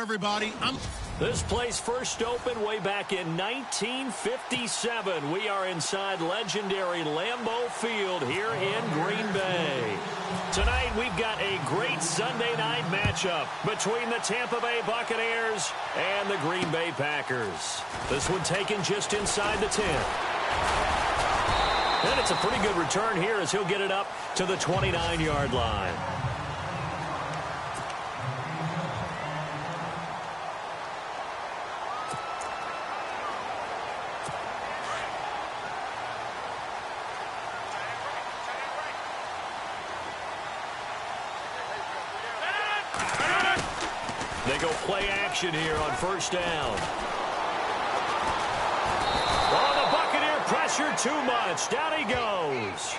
everybody. This place first opened way back in 1957. We are inside legendary Lambeau Field here in Green Bay. Tonight, we've got a great Sunday night matchup between the Tampa Bay Buccaneers and the Green Bay Packers. This one taken just inside the 10. And it's a pretty good return here as he'll get it up to the 29-yard line. They go play action here on first down. Oh, the Buccaneer pressure too much. Down he goes.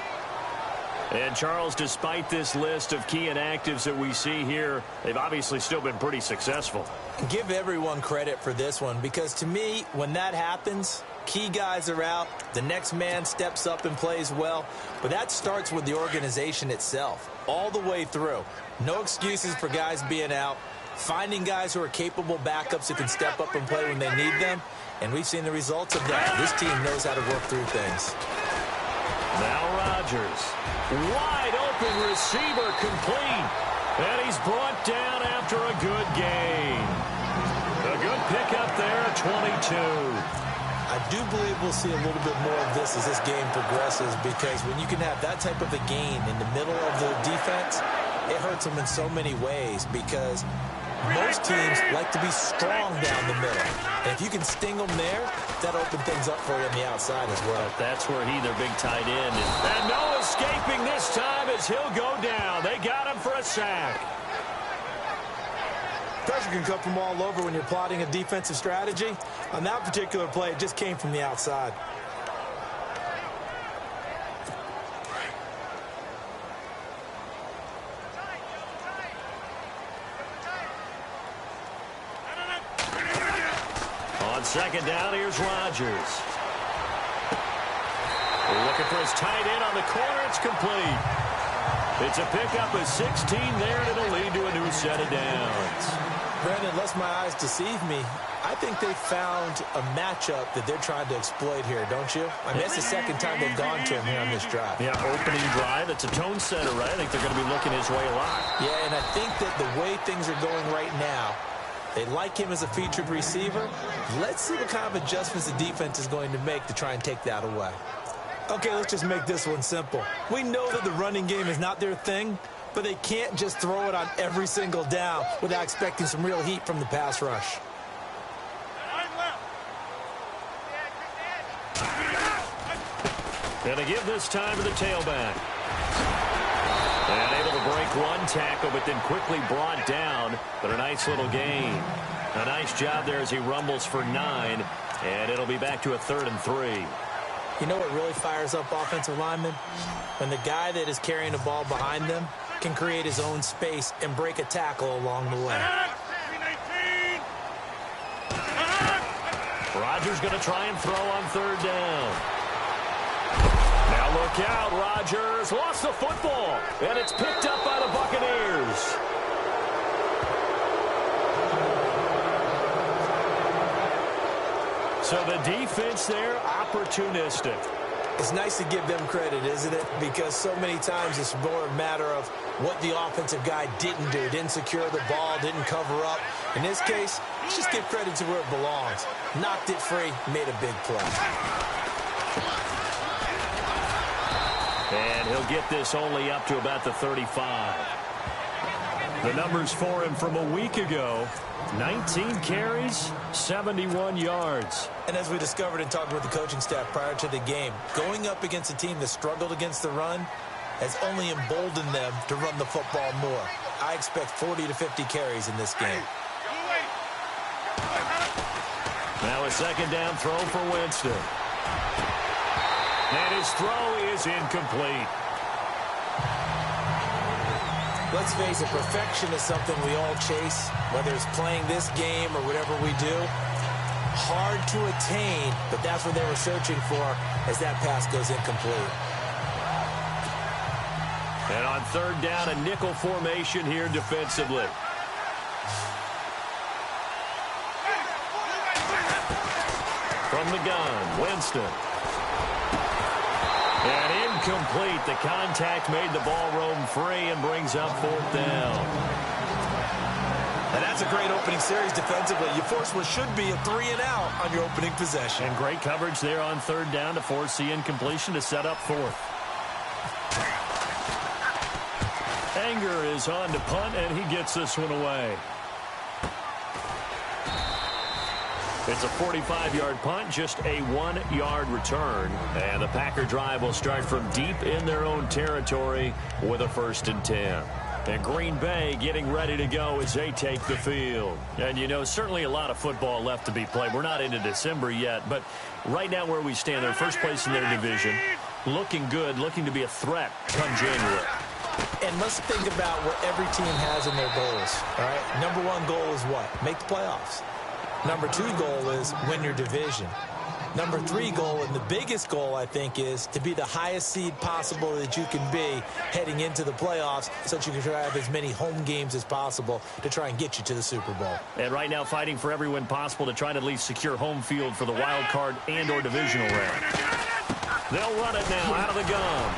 And Charles, despite this list of key inactives that we see here, they've obviously still been pretty successful. Give everyone credit for this one because to me, when that happens, key guys are out, the next man steps up and plays well, but that starts with the organization itself, all the way through. No excuses for guys being out. Finding guys who are capable backups who can step up and play when they need them. And we've seen the results of that. This team knows how to work through things. Now Rodgers. Wide open receiver complete. And he's brought down after a good gain. A good pickup there at 22. I do believe we'll see a little bit more of this as this game progresses because when you can have that type of a gain in the middle of the defense, it hurts them in so many ways because most teams like to be strong down the middle. And if you can sting them there, that opens things up for you on the outside as well. But that's where their big tight end is. And no escaping this time as he'll go down. They got him for a sack. Pressure can come from all over when you're plotting a defensive strategy. On that particular play, it just came from the outside. On second down, here's Rodgers. Looking for his tight end on the corner. It's complete. It's a pickup of 16 there, and it'll lead to a new set of downs. Brandon, unless my eyes deceive me, I think they found a matchup that they're trying to exploit here, don't you? I mean, it's the second time they've gone to him here on this drive. Yeah, opening drive. It's a tone setter, right? I think they're going to be looking his way a lot. Yeah, and I think that the way things are going right now, they like him as a featured receiver. Let's see what kind of adjustments the defense is going to make to try and take that away. Okay, let's just make this one simple. We know that the running game is not their thing, but they can't just throw it on every single down without expecting some real heat from the pass rush. Gonna give this time to the tailback. And able to break one tackle, but then quickly brought down. But a nice little gain. A nice job there as he rumbles for 9. And it'll be back to a 3rd and 3. You know what really fires up offensive linemen? When the guy that is carrying the ball behind them can create his own space and break a tackle along the way. Rodgers going to try and throw on 3rd down. Now look out, Rodgers lost the football, and it's picked up by the Buccaneers. So the defense there, opportunistic. It's nice to give them credit, isn't it? Because so many times it's more a matter of what the offensive guy didn't do. Didn't secure the ball, didn't cover up. In this case, let's just give credit to where it belongs. Knocked it free, made a big play. And he'll get this only up to about the 35. The numbers for him from a week ago, 19 carries, 71 yards. And as we discovered in talking with the coaching staff prior to the game, going up against a team that struggled against the run has only emboldened them to run the football more. I expect 40 to 50 carries in this game. Now a second down throw for Winston. And his throw is incomplete. Let's face it, perfection is something we all chase, whether it's playing this game or whatever we do. Hard to attain, but that's what they were searching for as that pass goes incomplete. And on 3rd down, a nickel formation here defensively. From the gun, Winston. And incomplete. The contact made the ball roam free and brings up 4th down. And that's a great opening series defensively. You force what should be a 3-and-out on your opening possession. And great coverage there on 3rd down to force the incompletion to set up 4th. Anger is on to punt, and he gets this one away. It's a 45-yard punt, just a 1-yard return. And the Packer drive will start from deep in their own territory with a 1st and 10. And Green Bay getting ready to go as they take the field. And, you know, certainly a lot of football left to be played. We're not into December yet, but right now where we stand, they're first place in their division. Looking good, looking to be a threat come January. And let's think about what every team has in their goals, all right? Number 1 goal is what? Make the playoffs. Number 2 goal is win your division. Number 3 goal, and the biggest goal, I think, is to be the highest seed possible that you can be heading into the playoffs so that you can try to have as many home games as possible to try and get you to the Super Bowl. And right now fighting for every win possible to try to at least secure home field for the wild card and or divisional round. They'll run it now out of the gun.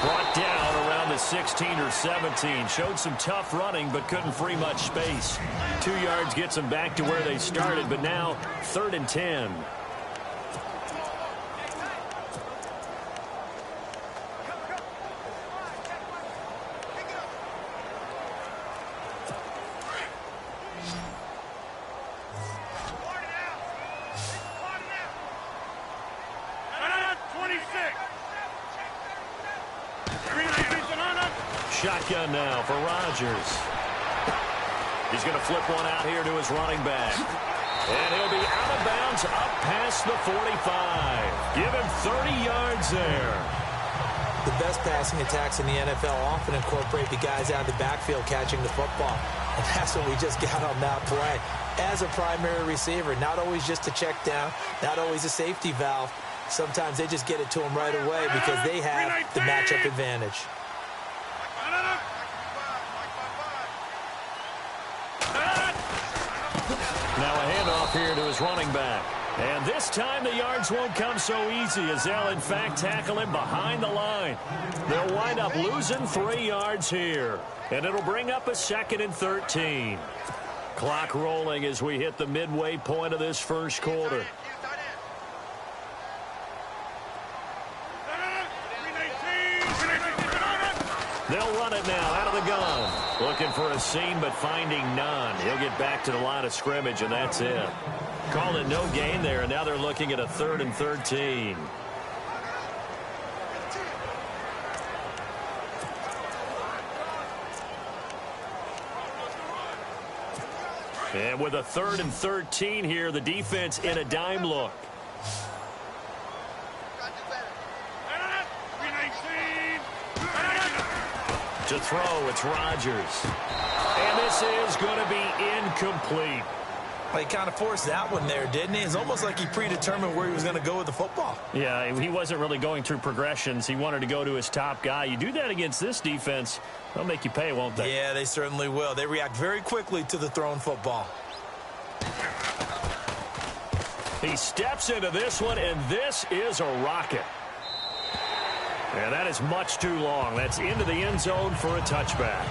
Brought down around the 16 or 17. Showed some tough running but couldn't free much space. 2 yards gets them back to where they started, but now 3rd and 10. Shotgun now for Rodgers. He's going to flip one out here to his running back. And he'll be out of bounds up past the 45. Give him 30 yards there. The best passing attacks in the NFL often incorporate the guys out of the backfield catching the football. And that's what we just got on that play. As a primary receiver, not always just a check down, not always a safety valve. Sometimes they just get it to them right away because they have the matchup advantage. Now a handoff here to his running back. And this time the yards won't come so easy as they'll, in fact, tackle him behind the line. They'll wind up losing 3 yards here. And it'll bring up a 2nd and 13. Clock rolling as we hit the midway point of this first quarter. They'll run it now out of the gun. Looking for a seam, but finding none. He'll get back to the line of scrimmage, and that's it. Called it no gain there, and now they're looking at a 3rd and 13. And with a 3rd and 13 here, the defense in a dime look. To throw, it's Rodgers. And this is going to be incomplete. Well, he kind of forced that one there, didn't he? It's almost like he predetermined where he was going to go with the football. Yeah, he wasn't really going through progressions. He wanted to go to his top guy. You do that against this defense, they'll make you pay, won't they? Yeah, they certainly will. They react very quickly to the thrown football. He steps into this one, and this is a rocket. And that is much too long. That's into the end zone for a touchback.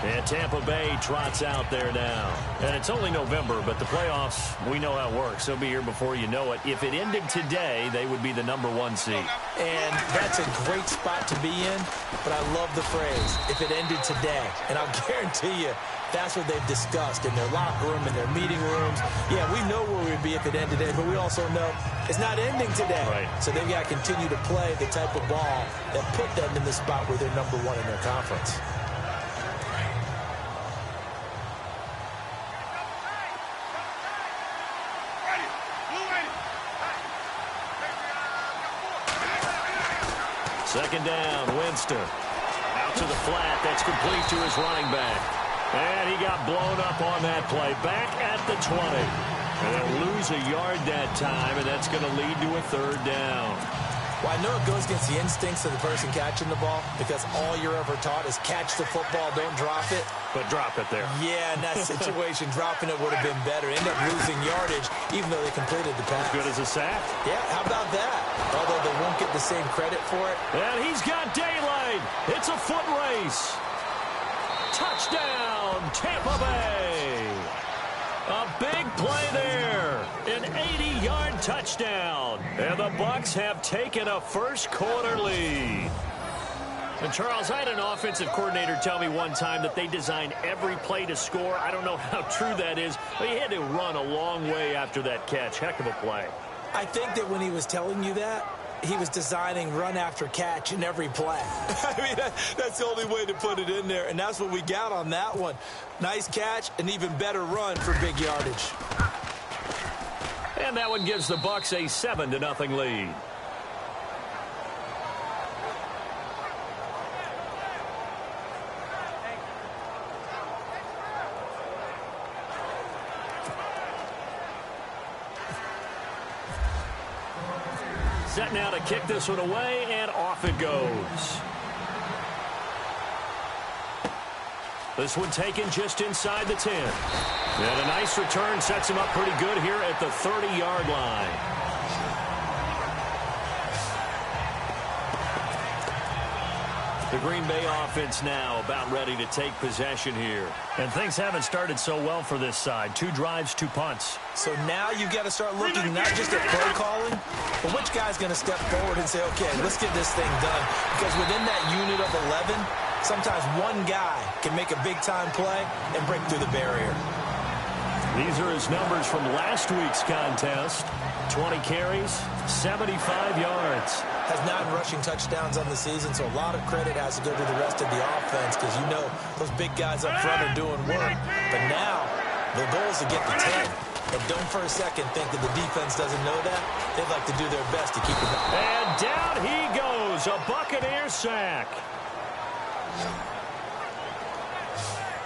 And Tampa Bay trots out there now. And it's only November, but the playoffs, we know how it works. They'll be here before you know it. If it ended today, they would be the #1 seed. And that's a great spot to be in, but I love the phrase, if it ended today. And I'll guarantee you, that's what they've discussed in their locker room, in their meeting rooms. Yeah, we know where we'd be if it ended today, but we also know it's not ending today. Right. So they've got to continue to play the type of ball that put them in the spot where they're #1 in their conference. Second down, Winston. Out to the flat. That's complete to his running back. And he got blown up on that play. Back at the 20. And they'll lose a yard that time, and that's going to lead to a 3rd down. Well, I know it goes against the instincts of the person catching the ball because all you're ever taught is catch the football, don't drop it. But drop it there. Yeah, in that situation, dropping it would have been better. End up losing yardage even though they completed the pass. As good as a sack. Yeah, how about that? Although they won't get the same credit for it. And he's got daylight. It's a foot race. Touchdown, Tampa Bay. A big play there. An 80-yard touchdown. And the Bucs have taken a first-quarter lead. And, Charles, I had an offensive coordinator tell me one time that they designed every play to score. I don't know how true that is, but he had to run a long way after that catch. Heck of a play. I think that when he was telling you that, he was designing run after catch in every play. I mean, that's the only way to put it in there, and that's what we got on that one. Nice catch, an even better run for big yardage. And that one gives the Bucs a 7-0 lead. Set now to kick this one away, and off it goes. This one taken just inside the 10. And a nice return sets him up pretty good here at the 30-yard line. The Green Bay offense now about ready to take possession here. And things haven't started so well for this side. 2 drives, 2 punts. So now you've got to start looking not just at play calling, but which guy's going to step forward and say, okay, let's get this thing done. Because within that unit of 11, sometimes one guy can make a big-time play and break through the barrier. These are his numbers from last week's contest. 20 carries, 75 yards. Has 9 rushing touchdowns on the season, so a lot of credit has to go to the rest of the offense because you know those big guys up front are doing work. But now the goal is to get to 10. And don't for a second think that the defense doesn't know that. They'd like to do their best to keep it up. And down he goes, a Buccaneer sack.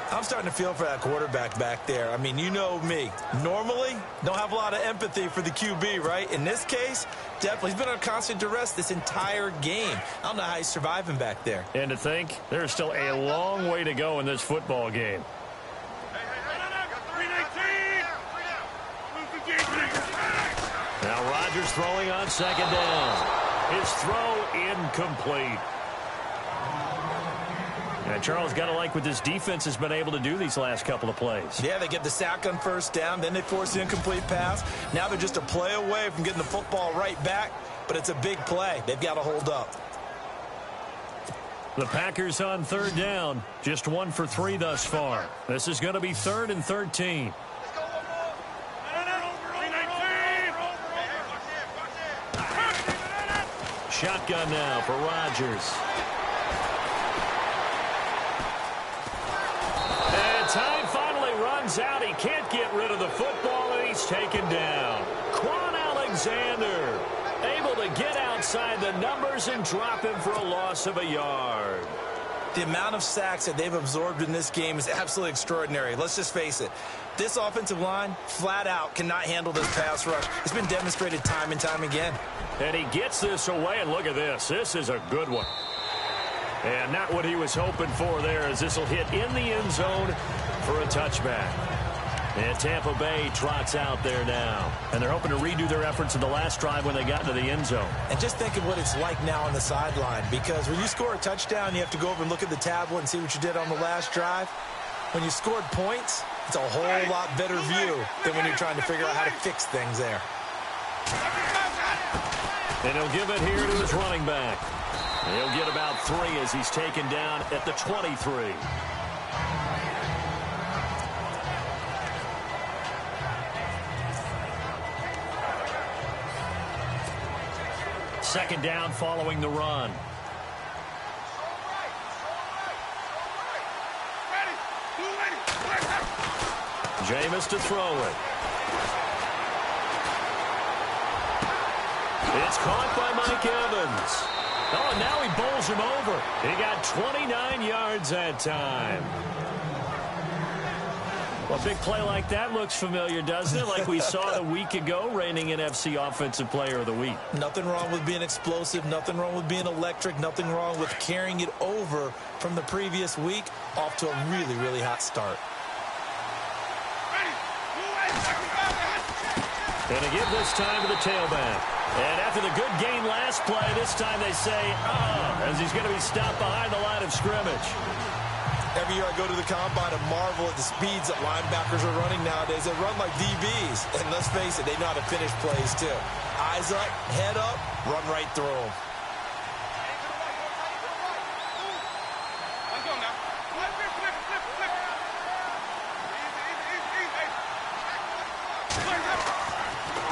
I'm starting to feel for that quarterback back there. I mean, you know me. Normally, don't have a lot of empathy for the QB, right? In this case, definitely. He's been on constant duress this entire game. I don't know how he's surviving back there. And to think, there's still a long way to go in this football game. Now Rodgers throwing on second down. His throw incomplete. And Charles, got to like what this defense has been able to do these last couple of plays. Yeah, they get the sack on first down, then they force the incomplete pass. Now they're just a play away from getting the football right back, but it's a big play. They've got to hold up. The Packers on third down, just 1 for 3 thus far. This is going to be 3rd and 13. Shotgun now for Rodgers. And time finally runs out. He can't get rid of the football, and he's taken down. Quan Alexander able to get outside the numbers and drop him for a loss of a yard. The amount of sacks that they've absorbed in this game is absolutely extraordinary. Let's just face it. This offensive line, flat out, cannot handle this pass rush. It's been demonstrated time and time again. And he gets this away, and look at this. This is a good one. And not what he was hoping for there, as this will hit in the end zone for a touchback. And Tampa Bay trots out there now. And they're hoping to redo their efforts in the last drive when they got into the end zone. And just think of what it's like now on the sideline, because when you score a touchdown, you have to go over and look at the tablet and see what you did on the last drive. When you scored points, it's a whole lot better view than when you're trying to figure out how to fix things there. And he'll give it here to his running back. He'll get about 3 as he's taken down at the 23. Second down following the run. Jameis to throw it. It's caught by Mike Evans. Oh, and now he bowls him over. He got 29 yards that time. Well, a big play like that looks familiar, doesn't it? Like we saw a week ago, reigning NFC Offensive Player of the Week. Nothing wrong with being explosive. Nothing wrong with being electric. Nothing wrong with carrying it over from the previous week off to a really, really hot start. And to give this time to the tailback. And after the good gain last play, this time they say, as he's going to be stopped behind the line of scrimmage. Every year I go to the combine and marvel at the speeds that linebackers are running nowadays. They run like DBs. And let's face it, they know how to finish plays too. Eyes up, head up, run right through them.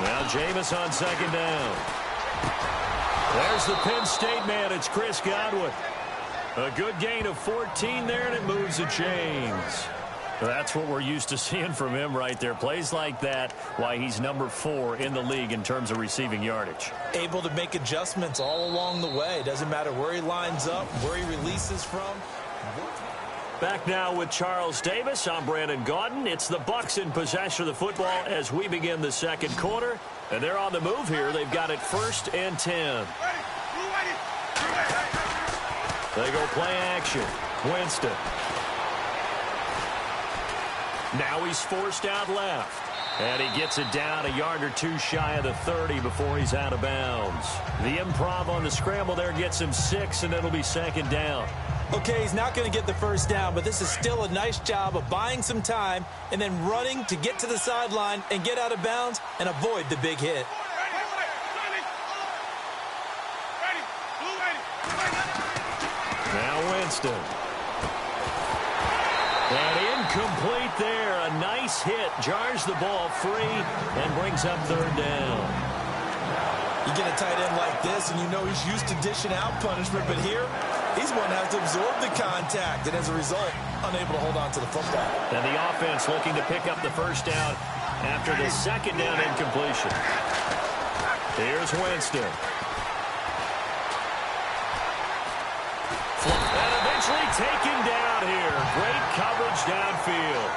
Now Jameis on second down. There's the Penn State man. It's Chris Godwin. A good gain of 14 there, and it moves the chains. That's what we're used to seeing from him right there. Plays like that, why he's number 4 in the league in terms of receiving yardage. Able to make adjustments all along the way. Doesn't matter where he lines up, where he releases from. Back now with Charles Davis. I'm Brandon Gaudin. It's the Bucs in possession of the football as we begin the second quarter. And they're on the move here. They've got it 1st and 10. They go play action. Winston. Now he's forced out left. And he gets it down a yard or two shy of the 30 before he's out of bounds. The improv on the scramble there gets him 6, and it'll be second down. Okay, he's not going to get the first down, but this is still a nice job of buying some time and then running to get to the sideline and get out of bounds and avoid the big hit. Now Winston. And incomplete there. A nice hit. Jars the ball free and brings up third down. You get a tight end like this, and you know he's used to dishing out punishment, but here, he's one that has to absorb the contact, and as a result, unable to hold on to the football. And the offense looking to pick up the first down after the second down incompletion. Here's Winston. And eventually taken down here. Great coverage downfield.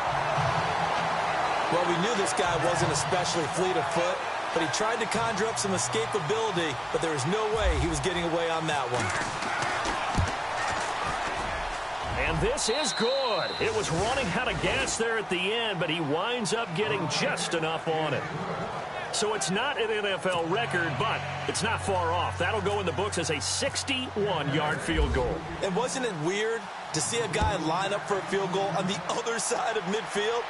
Well, we knew this guy wasn't especially fleet of foot, but he tried to conjure up some escapability, but there was no way he was getting away on that one. And this is good. It was running out of gas there at the end, but he winds up getting just enough on it. So it's not an NFL record, but it's not far off. That'll go in the books as a 61-yard field goal. And wasn't it weird to see a guy line up for a field goal on the other side of midfield?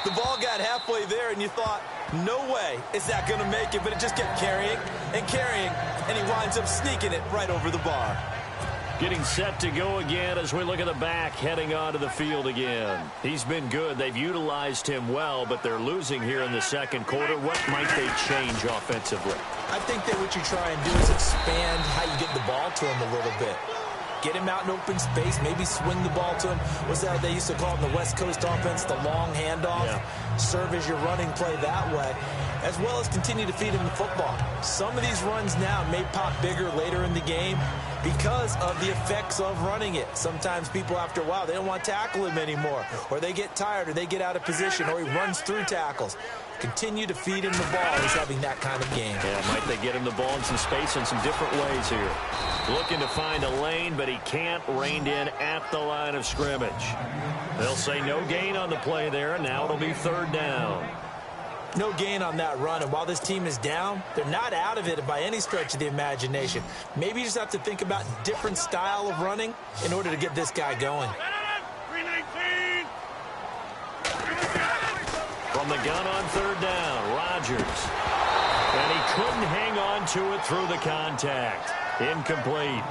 The ball got halfway there, and you thought, no way is that going to make it, but it just kept carrying, and he winds up sneaking it right over the bar. Getting set to go again as we look at the back heading onto the field again. He's been good. They've utilized him well, but they're losing here in the second quarter. What might they change offensively? I think that what you try and do is expand how you get the ball to him a little bit. Get him out in open space, maybe swing the ball to him. What's that they used to call it in the West Coast offense, the long handoff? Yeah. Serve as your running play that way, as well as continue to feed him the football. Some of these runs now may pop bigger later in the game because of the effects of running it. Sometimes people, after a while, they don't want to tackle him anymore, or they get tired, or they get out of position, or he runs through tackles. Continue to feed him the ball. He's having that kind of game. Yeah, might they get him the ball in some space in some different ways here. Looking to find a lane, but he can't. Reined in at the line of scrimmage. They'll say no gain on the play there, and now it'll be third down. No gain on that run, and while this team is down, they're not out of it by any stretch of the imagination. Maybe you just have to think about different style of running in order to get this guy going. From the gun on third down, Rodgers. And he couldn't hang on to it through the contact. Incomplete.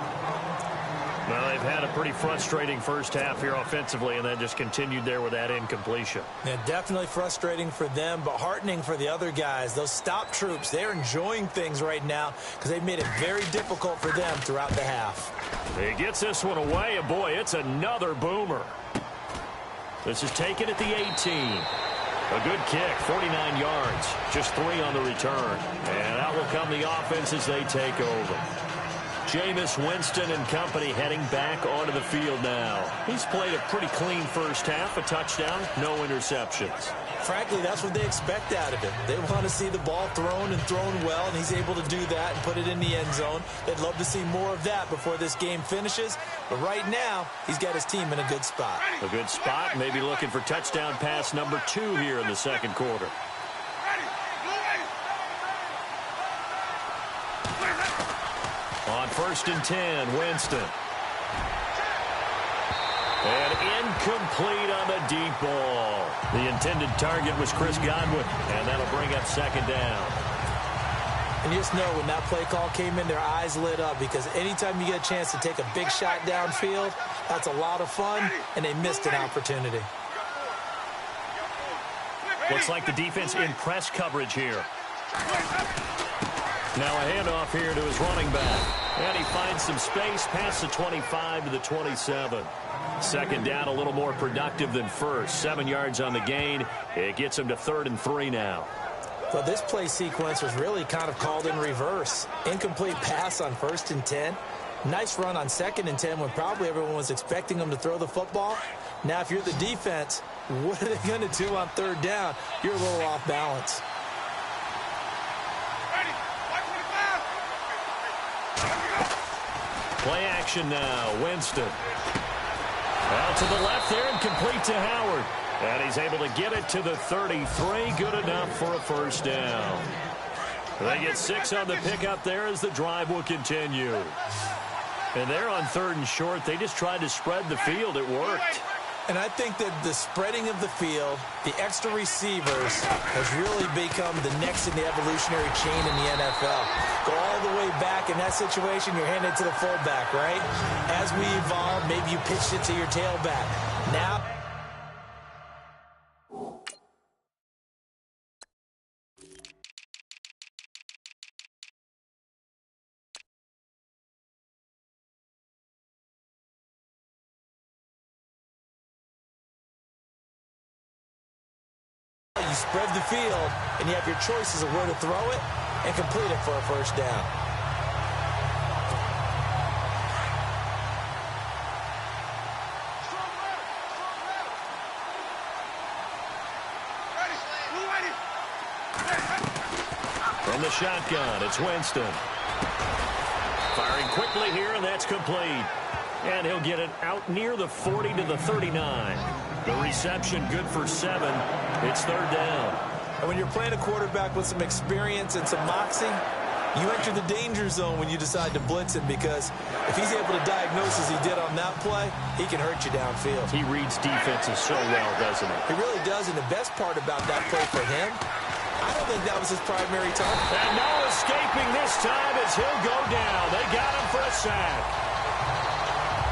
Well, they've had a pretty frustrating first half here offensively, and then just continued there with that incompletion. Yeah, definitely frustrating for them, but heartening for the other guys. Those stop troops, they're enjoying things right now because they've made it very difficult for them throughout the half. He gets this one away, and boy, it's another boomer. This is taken at the 18. A good kick, 49 yards, just 3 on the return. And out will come the offense as they take over. Jameis Winston and company heading back onto the field now. He's played a pretty clean first half, a touchdown, no interceptions. Frankly, that's what they expect out of him. They want to see the ball thrown and thrown well, and he's able to do that and put it in the end zone. They'd love to see more of that before this game finishes. But right now, he's got his team in a good spot. A good spot, maybe looking for touchdown pass number 2 here in the second quarter. On 1st and 10, Winston. And incomplete on the deep ball. The intended target was Chris Godwin, and that'll bring up 2nd down. And you just know when that play call came in, their eyes lit up, because anytime you get a chance to take a big shot downfield, that's a lot of fun, and they missed an opportunity. Looks like the defense in press coverage here. Now a handoff here to his running back. And he finds some space past the 25 to the 27. 2nd down, a little more productive than first. 7 yards on the gain. It gets him to 3rd and 3 now. Well, this play sequence was really kind of called in reverse. Incomplete pass on 1st and 10. Nice run on 2nd and 10 when probably everyone was expecting him to throw the football. Now, if you're the defense, what are they going to do on 3rd down? You're a little off balance. Play action now. Winston. Out to the left there and complete to Howard. And he's able to get it to the 33. Good enough for a 1st down. They get 6 on the pickup there as the drive will continue. And they're on 3rd and short. They just tried to spread the field. It worked. And I think that the spreading of the field, the extra receivers, has really become the next in the evolutionary chain in the NFL. Go all the way back in that situation, you're handing it to the fullback, right? As we evolve, maybe you pitched it to your tailback. Now, you spread the field, and you have your choices of where to throw it and complete it for a 1st down. From the shotgun, it's Winston. Firing quickly here, and that's complete. And he'll get it out near the 40 to the 39. The reception good for 7. It's 3rd down. And when you're playing a quarterback with some experience and some moxie, you enter the danger zone when you decide to blitz him, because if he's able to diagnose as he did on that play, he can hurt you downfield. He reads defenses so well, doesn't he? He really does, and the best part about that play for him, I don't think that was his primary target. And no escaping this time as he'll go down. They got him for a sack.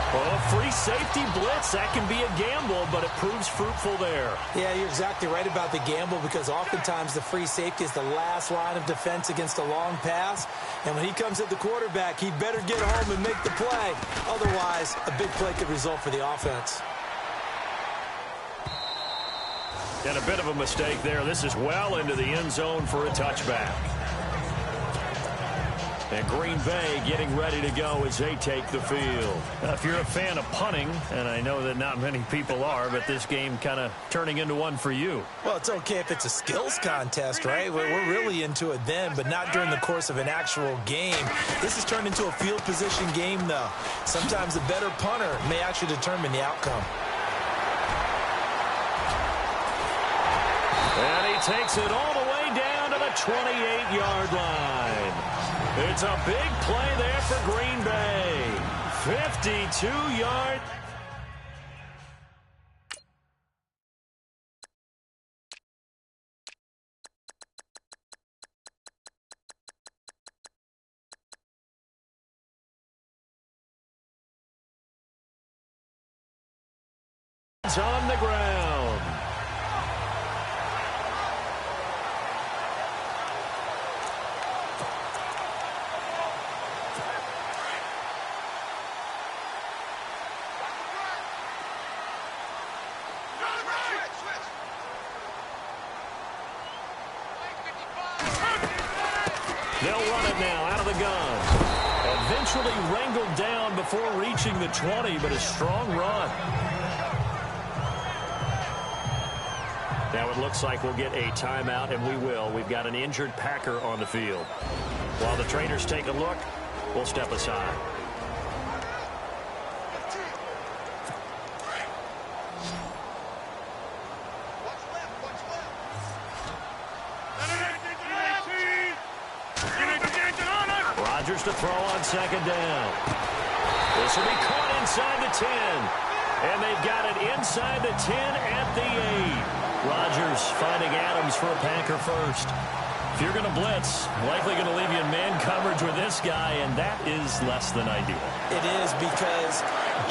Well, a free safety blitz, that can be a gamble, but it proves fruitful there. Yeah, you're exactly right about the gamble, because oftentimes the free safety is the last line of defense against a long pass. And when he comes at the quarterback, he better get home and make the play. Otherwise, a big play could result for the offense. And a bit of a mistake there. This is well into the end zone for a touchback. And Green Bay getting ready to go as they take the field. Now, if you're a fan of punting, and I know that not many people are, but this game kind of turning into one for you. Well, it's okay if it's a skills contest, right? We're really into it then, but not during the course of an actual game. This has turned into a field position game, though. Sometimes the better punter may actually determine the outcome. And he takes it all the way down to the 28-yard line. It's a big play there for Green Bay. 52-yard. It's on the ground. They'll run it now out of the gun. A Eventually wrangled down before reaching the 20, but a strong run. Now it looks like we'll get a timeout, and we will. We've got an injured Packer on the field. While the trainers take a look, we'll step aside. Rodgers to throw on second down. This will be caught inside the 10. And they've got it inside the 10 at the 8. Rodgers finding Adams for a Packer first. If you're going to blitz, likely going to leave you in man coverage with this guy, and that is less than ideal. It is, because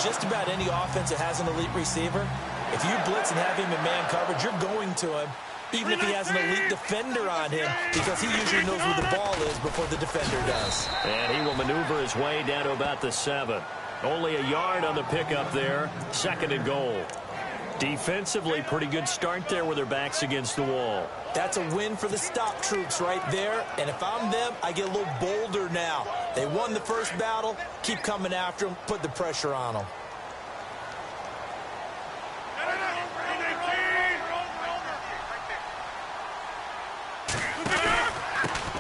just about any offense that has an elite receiver, if you blitz and have him in man coverage, you're going to him, even if he has an elite defender on him, because he usually knows where the ball is before the defender does. And he will maneuver his way down to about the 7. Only a yard on the pickup there. 2nd and goal. Defensively, pretty good start there with their backs against the wall. That's a win for the stop troops right there. And if I'm them, I get a little bolder now. They won the first battle. Keep coming after them. Put the pressure on them.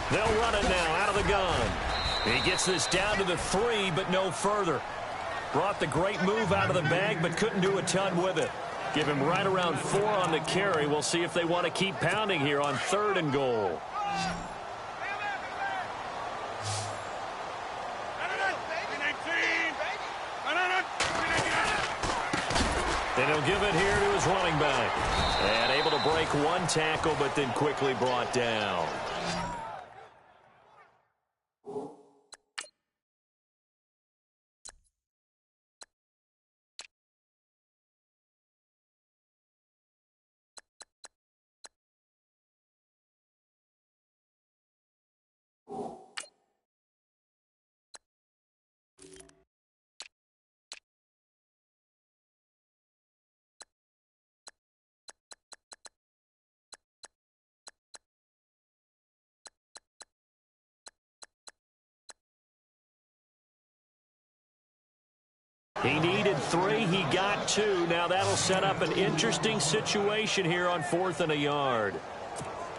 They'll run it now out of the gun. He gets this down to the 3, but no further. Brought the great move out of the bag, but couldn't do a ton with it. Give him right around 4 on the carry. We'll see if they want to keep pounding here on 3rd and goal. And he'll give it here to his running back. And able to break one tackle, but then quickly brought down. He needed 3. He got 2. Now that'll set up an interesting situation here on 4th and a yard.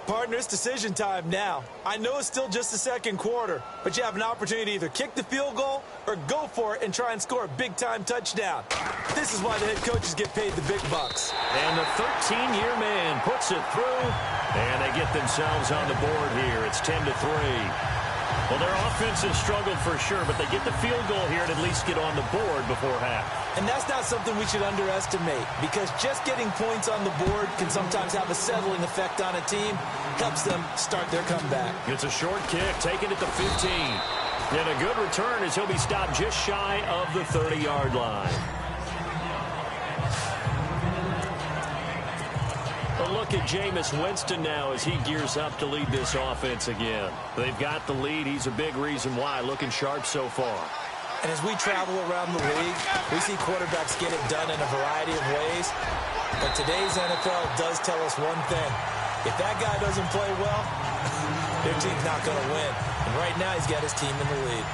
Partner, it's decision time now. I know it's still just the second quarter, but you have an opportunity to either kick the field goal or go for it and try and score a big-time touchdown. This is why the head coaches get paid the big bucks. And the 13-year man puts it through, and they get themselves on the board here. It's 10-3. Well, their offense has struggled for sure, but they get the field goal here and at least get on the board before half. And that's not something we should underestimate, because just getting points on the board can sometimes have a settling effect on a team. Helps them start their comeback. It's a short kick, taken at the 15. And a good return as he'll be stopped just shy of the 30-yard line. A look at Jameis Winston now as he gears up to lead this offense again. They've got the lead. He's a big reason why. Looking sharp so far. And as we travel around the league, we see quarterbacks get it done in a variety of ways. But today's NFL does tell us one thing. If that guy doesn't play well, their team's not going to win. And right now, he's got his team in the lead.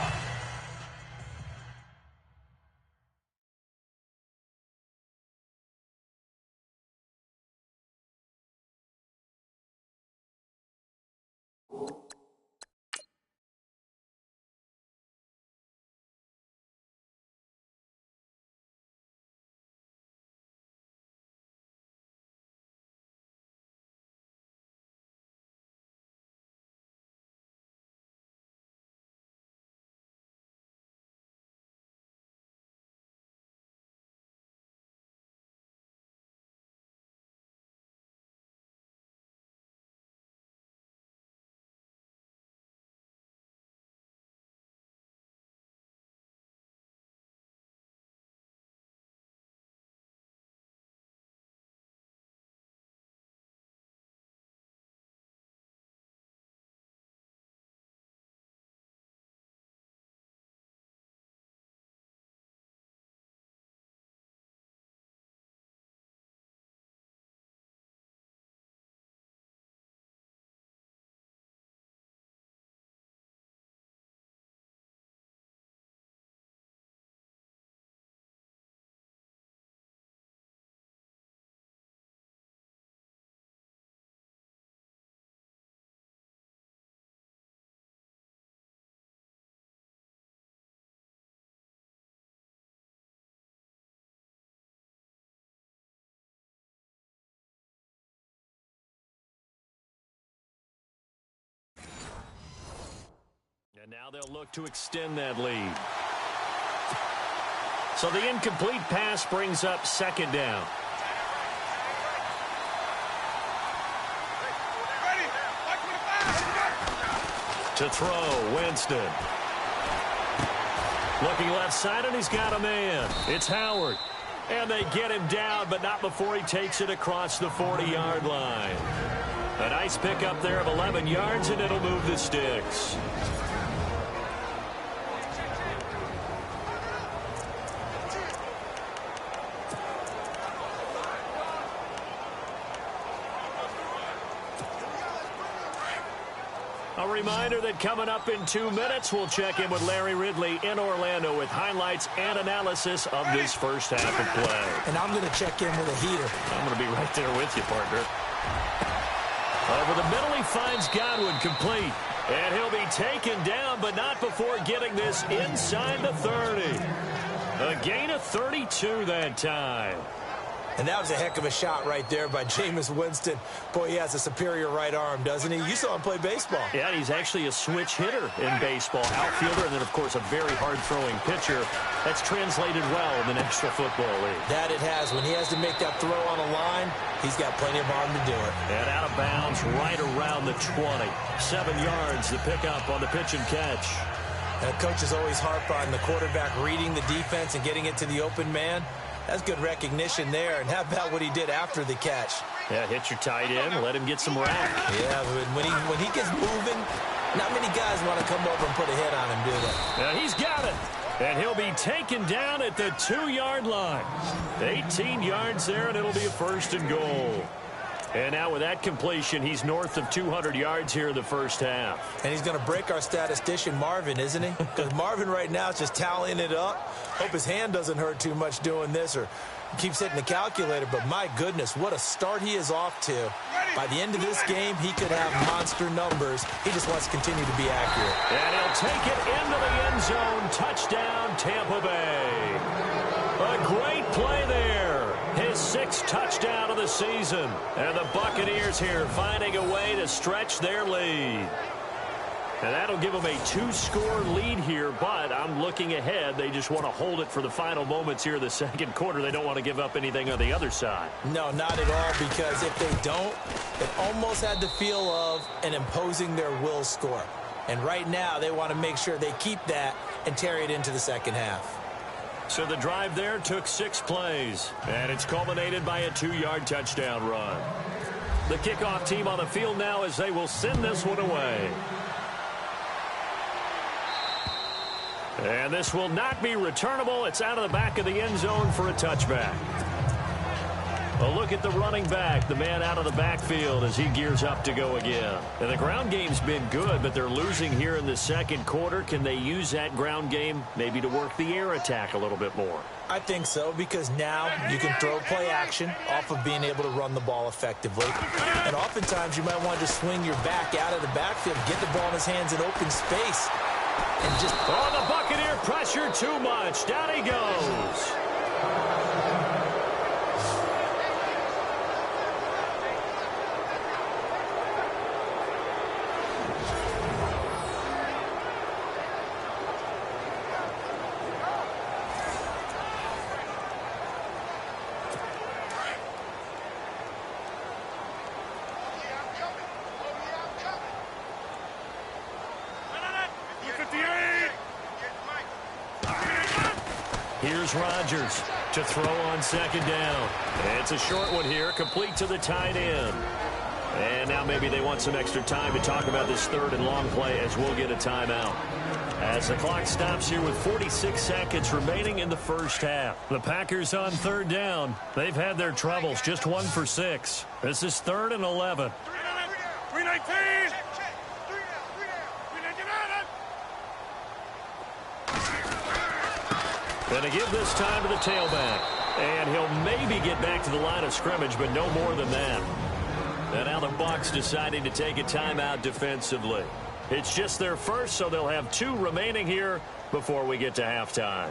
Now they'll look to extend that lead. So the incomplete pass brings up second down. To throw, Winston. Looking left side, and he's got a man. It's Howard. And they get him down, but not before he takes it across the 40-yard line. A nice pickup there of 11 yards, and it'll move the sticks. A reminder that coming up in 2 minutes, we'll check in with Larry Ridley in Orlando with highlights and analysis of this first half of play. And I'm going to check in with a heater. I'm going to be right there with you, partner. Over the middle, he finds Godwin complete. And he'll be taken down, but not before getting this inside the 30. A gain of 32 that time. And that was a heck of a shot right there by Jameis Winston. Boy, he has a superior right arm, doesn't he? You saw him play baseball. Yeah, he's actually a switch hitter in baseball. Outfielder, and then, of course, a very hard-throwing pitcher. That's translated well in the National Football League. That it has. When he has to make that throw on a line, he's got plenty of arm to do it. And out of bounds right around the 20. 7 yards, the pickup on the pitch and catch. And coaches always harp on the quarterback reading the defense and getting it to the open man. That's good recognition there. And how about what he did after the catch? Yeah, hit your tight end, let him get some rap. Yeah, but when he gets moving, not many guys want to come over and put a hit on him, do they? Now he's got it. And he'll be taken down at the 2-yard line. 18 yards there, and it'll be a first and goal. And now with that completion, he's north of 200 yards here in the first half. And he's going to break our statistician, Marvin, isn't he? Because Marvin right now is just tallying it up. Hope his hand doesn't hurt too much doing this or keeps hitting the calculator. But my goodness, what a start he is off to. By the end of this game, he could have monster numbers. He just wants to continue to be accurate. And he'll take it into the end zone. Touchdown, Tampa Bay. A great play there. His 6th touchdown of the season. And the Buccaneers here finding a way to stretch their lead. And that'll give them a 2-score lead here, but I'm looking ahead. They just want to hold it for the final moments here in the second quarter. They don't want to give up anything on the other side. No, not at all, because if they don't, it almost had the feel of an imposing their will score. And right now, they want to make sure they keep that and carry it into the second half. So the drive there took 6 plays, and it's culminated by a 2-yard touchdown run. The kickoff team on the field now as they will send this one away. And this will not be returnable. It's out of the back of the end zone for a touchback. A look at the running back, the man out of the backfield as he gears up to go again. And the ground game's been good, but they're losing here in the second quarter. Can they use that ground game maybe to work the air attack a little bit more? I think so, because now you can throw play action off of being able to run the ball effectively. And oftentimes you might want to just swing your back out of the backfield, get the ball in his hands in open space. And just the Buccaneer pressure too much. Down he goes. Here's Rodgers to throw on second down. It's a short one here, complete to the tight end. And now maybe they want some extra time to talk about this third and long play as we'll get a timeout. As the clock stops here with 46 seconds remaining in the first half. The Packers on third down. They've had their troubles, just 1 for 6. This is 3rd and 11. 319. Going to give this time to the tailback. And he'll maybe get back to the line of scrimmage, but no more than that. And now the Bucs deciding to take a timeout defensively. It's just their first, so they'll have 2 remaining here before we get to halftime.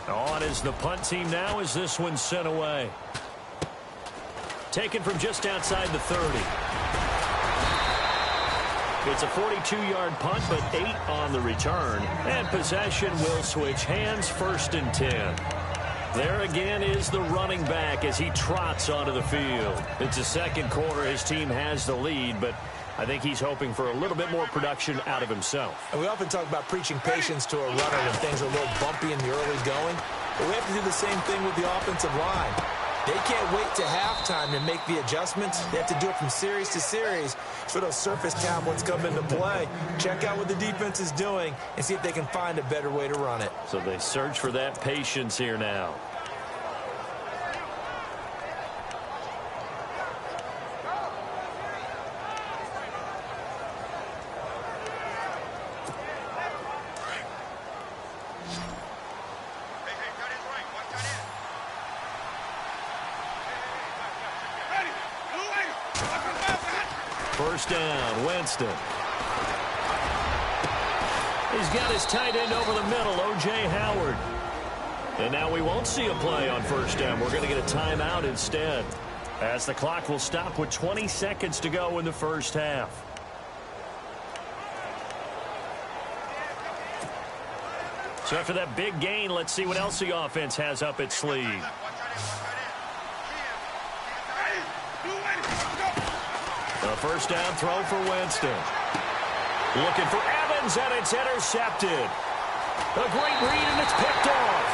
On is the punt team now as this one's sent away. taken from just outside the 30. It's a 42-yard punt, but 8 on the return. And possession will switch hands, 1st and 10. There again is the running back as he trots onto the field. It's the second quarter. His team has the lead, but I think he's hoping for a little bit more production out of himself. And we often talk about preaching patience to a runner when things are a little bumpy in the early going. But we have to do the same thing with the offensive line. They can't wait to halftime to make the adjustments. They have to do it from series to series for those surface tablets come into play. Check out what the defense is doing and see if they can find a better way to run it. So they search for that patience here now. First down, Winston. He's got his tight end over the middle, O.J. Howard. And now we won't see a play on first down. We're going to get a timeout instead, as the clock will stop with 20 seconds to go in the first half. So after that big gain, let's see what else the offense has up its sleeve. A first down throw for Winston. Looking for Evans, and it's intercepted. A great read, and it's picked off.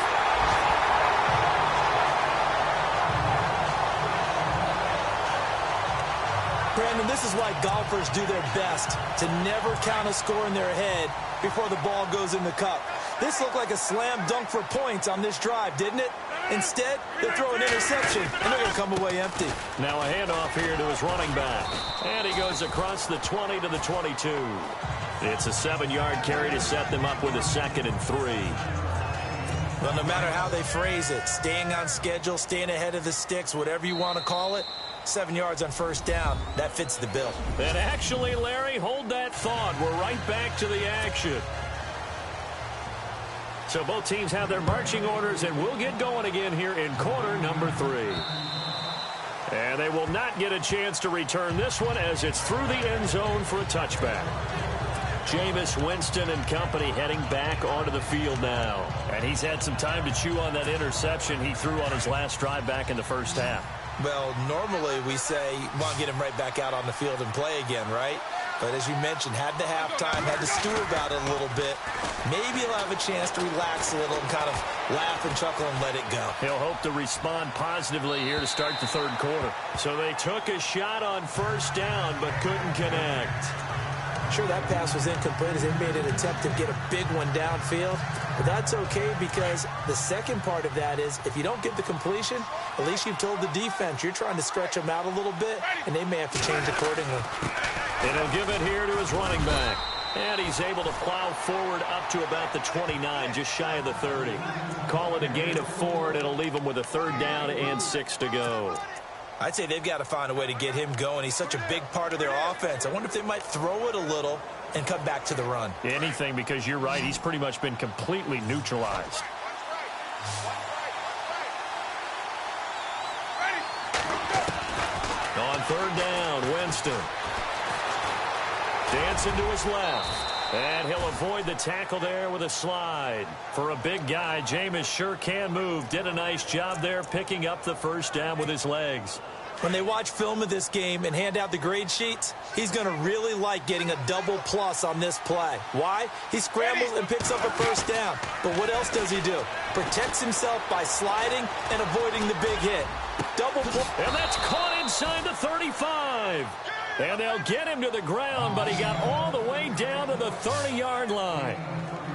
Brandon, this is why golfers do their best to never count a score in their head before the ball goes in the cup. This looked like a slam dunk for points on this drive, didn't it? Instead, they throw an interception, and they're going to come away empty. Now a handoff here to his running back. And he goes across the 20 to the 22. It's a 7-yard carry to set them up with a 2nd and 3. Well, no matter how they phrase it, staying on schedule, staying ahead of the sticks, whatever you want to call it, 7 yards on first down, that fits the bill. And actually, Larry, hold that thought. We're right back to the action. So both teams have their marching orders, and we'll get going again here in quarter number 3. And they will not get a chance to return this one as it's through the end zone for a touchback. Jameis Winston and company heading back onto the field now. And he's had some time to chew on that interception he threw on his last drive back in the first half. Well, normally we say, want to get him right back out on the field and play again, right? But as you mentioned, had the halftime, had to stew about it a little bit. Maybe he'll have a chance to relax a little and kind of laugh and chuckle and let it go. He'll hope to respond positively here to start the third quarter. So they took a shot on first down but couldn't connect. Sure, that pass was incomplete as they made an attempt to get a big one downfield. But that's okay because the second part of that is if you don't get the completion, at least you've told the defense you're trying to stretch them out a little bit, and they may have to change accordingly. And he'll give it here to his running back. And he's able to plow forward up to about the 29, just shy of the 30. Call it a gain of 4, and it'll leave him with a 3rd down and 6 to go. I'd say they've got to find a way to get him going. He's such a big part of their offense. I wonder if they might throw it a little and come back to the run. Anything, because you're right. He's pretty much been completely neutralized. On 3rd down, Winston. Dancing to his left. And he'll avoid the tackle there with a slide. For a big guy, Jameis sure can move. Did a nice job there picking up the first down with his legs. When they watch film of this game and hand out the grade sheets, he's going to really like getting a double plus on this play. Why? He scrambles and picks up a first down. But what else does he do? Protects himself by sliding and avoiding the big hit. Double plus. And that's caught inside the 35. And they'll get him to the ground, but he got all the way down to the 30-yard line.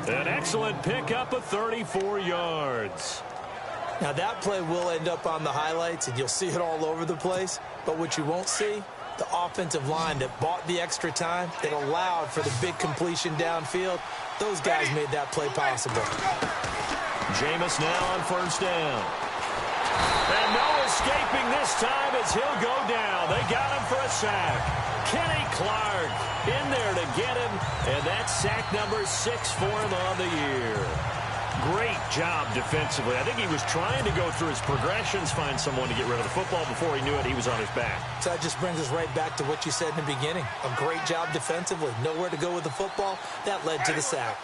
An excellent pickup of 34 yards. Now, that play will end up on the highlights, and you'll see it all over the place. But what you won't see, the offensive line that bought the extra time, that allowed for the big completion downfield, those guys made that play possible. Jameis now on first down. And no escaping this time as he'll go down. They got him for a sack. Kenny Clark in there to get him, and that's sack number 6 for him on the year. Great job defensively. I think he was trying to go through his progressions, find someone to get rid of the football. Before he knew it, he was on his back. So that just brings us right back to what you said in the beginning. A great job defensively. Nowhere to go with the football. That led to the sack.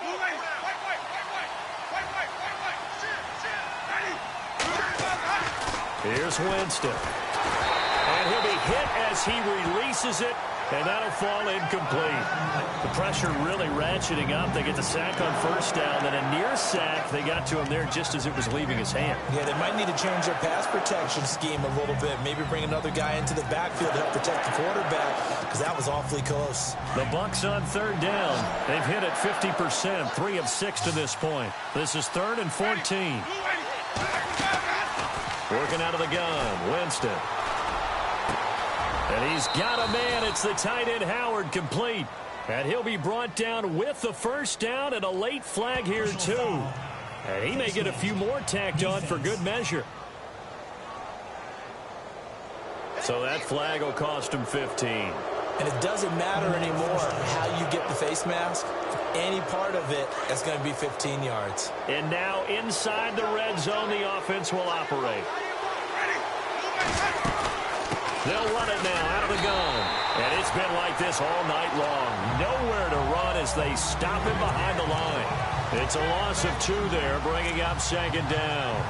Here's Winston. And he'll be hit as he releases it, and that'll fall incomplete. The pressure really ratcheting up. They get the sack on first down, then a near sack. They got to him there just as it was leaving his hand. Yeah, they might need to change their pass protection scheme a little bit. Maybe bring another guy into the backfield to help protect the quarterback, because that was awfully close. The Bucs on third down. They've hit it 50%, 3 of 6 to this point. This is 3rd and 14. Working out of the gun, Winston. And he's got a man. It's the tight end, Howard, complete. And he'll be brought down with the first down and a late flag here, too. And he may get a few more tacked on for good measure. So that flag will cost him 15. And it doesn't matter anymore how you get the face mask. Any part of it is going to be 15 yards. And now inside the red zone, the offense will operate. They'll run it now out of the gun. And it's been like this all night long. Nowhere to run as they stop him behind the line. It's a loss of 2 there, bringing up 2nd down.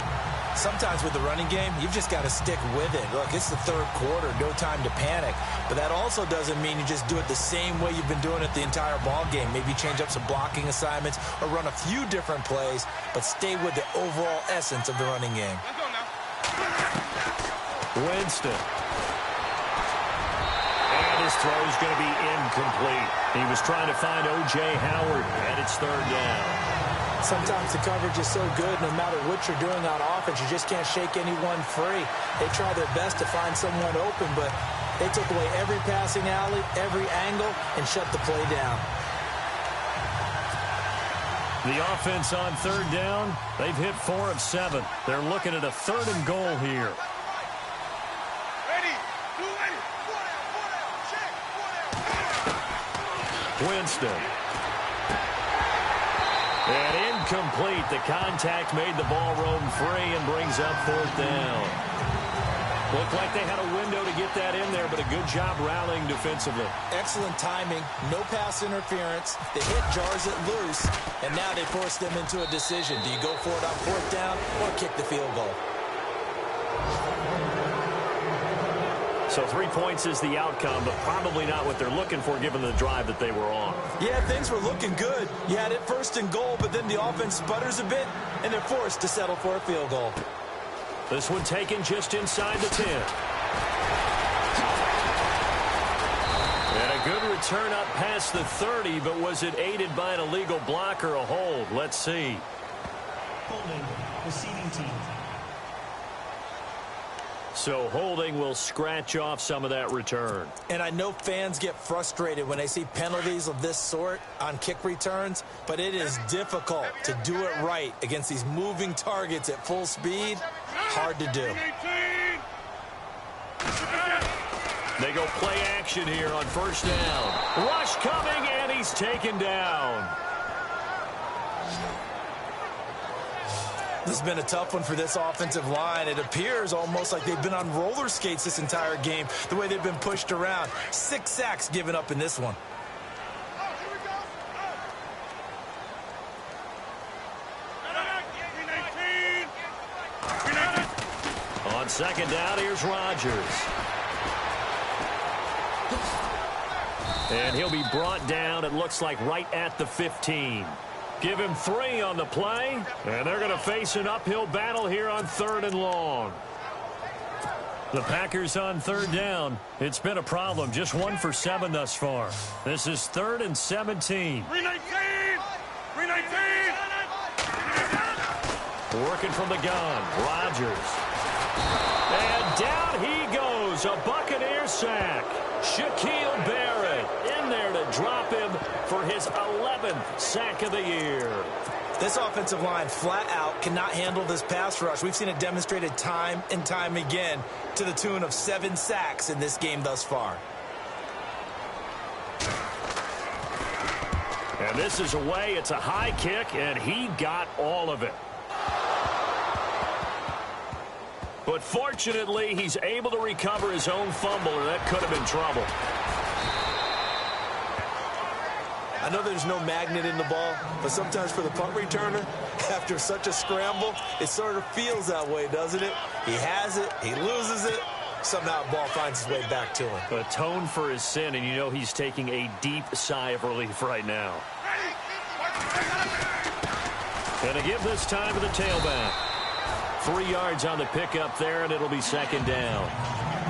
Sometimes with the running game, you've just got to stick with it. Look, it's the 3rd quarter, no time to panic. But that also doesn't mean you just do it the same way you've been doing it the entire ball game. Maybe change up some blocking assignments or run a few different plays, but stay with the overall essence of the running game. Winston. And his throw's going to be incomplete. He was trying to find O.J. Howard, and it's 3rd down. Sometimes the coverage is so good, no matter what you're doing on offense, you just can't shake anyone free. They try their best to find someone open, but they took away every passing alley, every angle, and shut the play down. The offense on 3rd down, they've hit 4 of 7. They're looking at a 3rd and goal here. Winston. And incomplete. The contact made the ball roam free and brings up 4th down. Looked like they had a window to get that in there, but a good job rallying defensively. Excellent timing, no pass interference. The hit jars it loose, and now they force them into a decision. Do you go for it on 4th down or kick the field goal? So 3 points is the outcome, but probably not what they're looking for given the drive that they were on. Yeah, things were looking good. You had it 1st and goal, but then the offense sputters a bit, and they're forced to settle for a field goal. This one taken just inside the 10. And a good return up past the 30, but was it aided by an illegal block or a hold? Let's see. Holding, receiving team. So holding will scratch off some of that return. And I know fans get frustrated when they see penalties of this sort on kick returns, but it is difficult to do it right against these moving targets at full speed. Hard to do. They go play action here on 1st down. Rush coming, and he's taken down. This has been a tough one for this offensive line. It appears almost like they've been on roller skates this entire game, the way they've been pushed around. 6 sacks given up in this one. On 2nd down, here's Rodgers. And he'll be brought down, it looks like, right at the 15. Give him 3 on the play, and they're going to face an uphill battle here on 3rd and long. The Packers on 3rd down. It's been a problem. Just 1 for 7 thus far. This is 3rd and 17. 319! Working from the gun, Rodgers. And down he goes, a Buccaneer sack. Shaquille Barrett in there to drop him for his 11th sack of the year. This offensive line flat out cannot handle this pass rush. We've seen it demonstrated time and time again to the tune of 7 sacks in this game thus far. And this is away. It's a high kick, and he got all of it. But fortunately, he's able to recover his own fumble, or that could have been trouble. I know there's no magnet in the ball, but sometimes for the punt returner, after such a scramble, it sort of feels that way, doesn't it? He has it, he loses it, somehow the ball finds its way back to him. Atone for his sin, and you know he's taking a deep sigh of relief right now. Going to give this time to the tailback. 3 yards on the pickup there, and it'll be second down.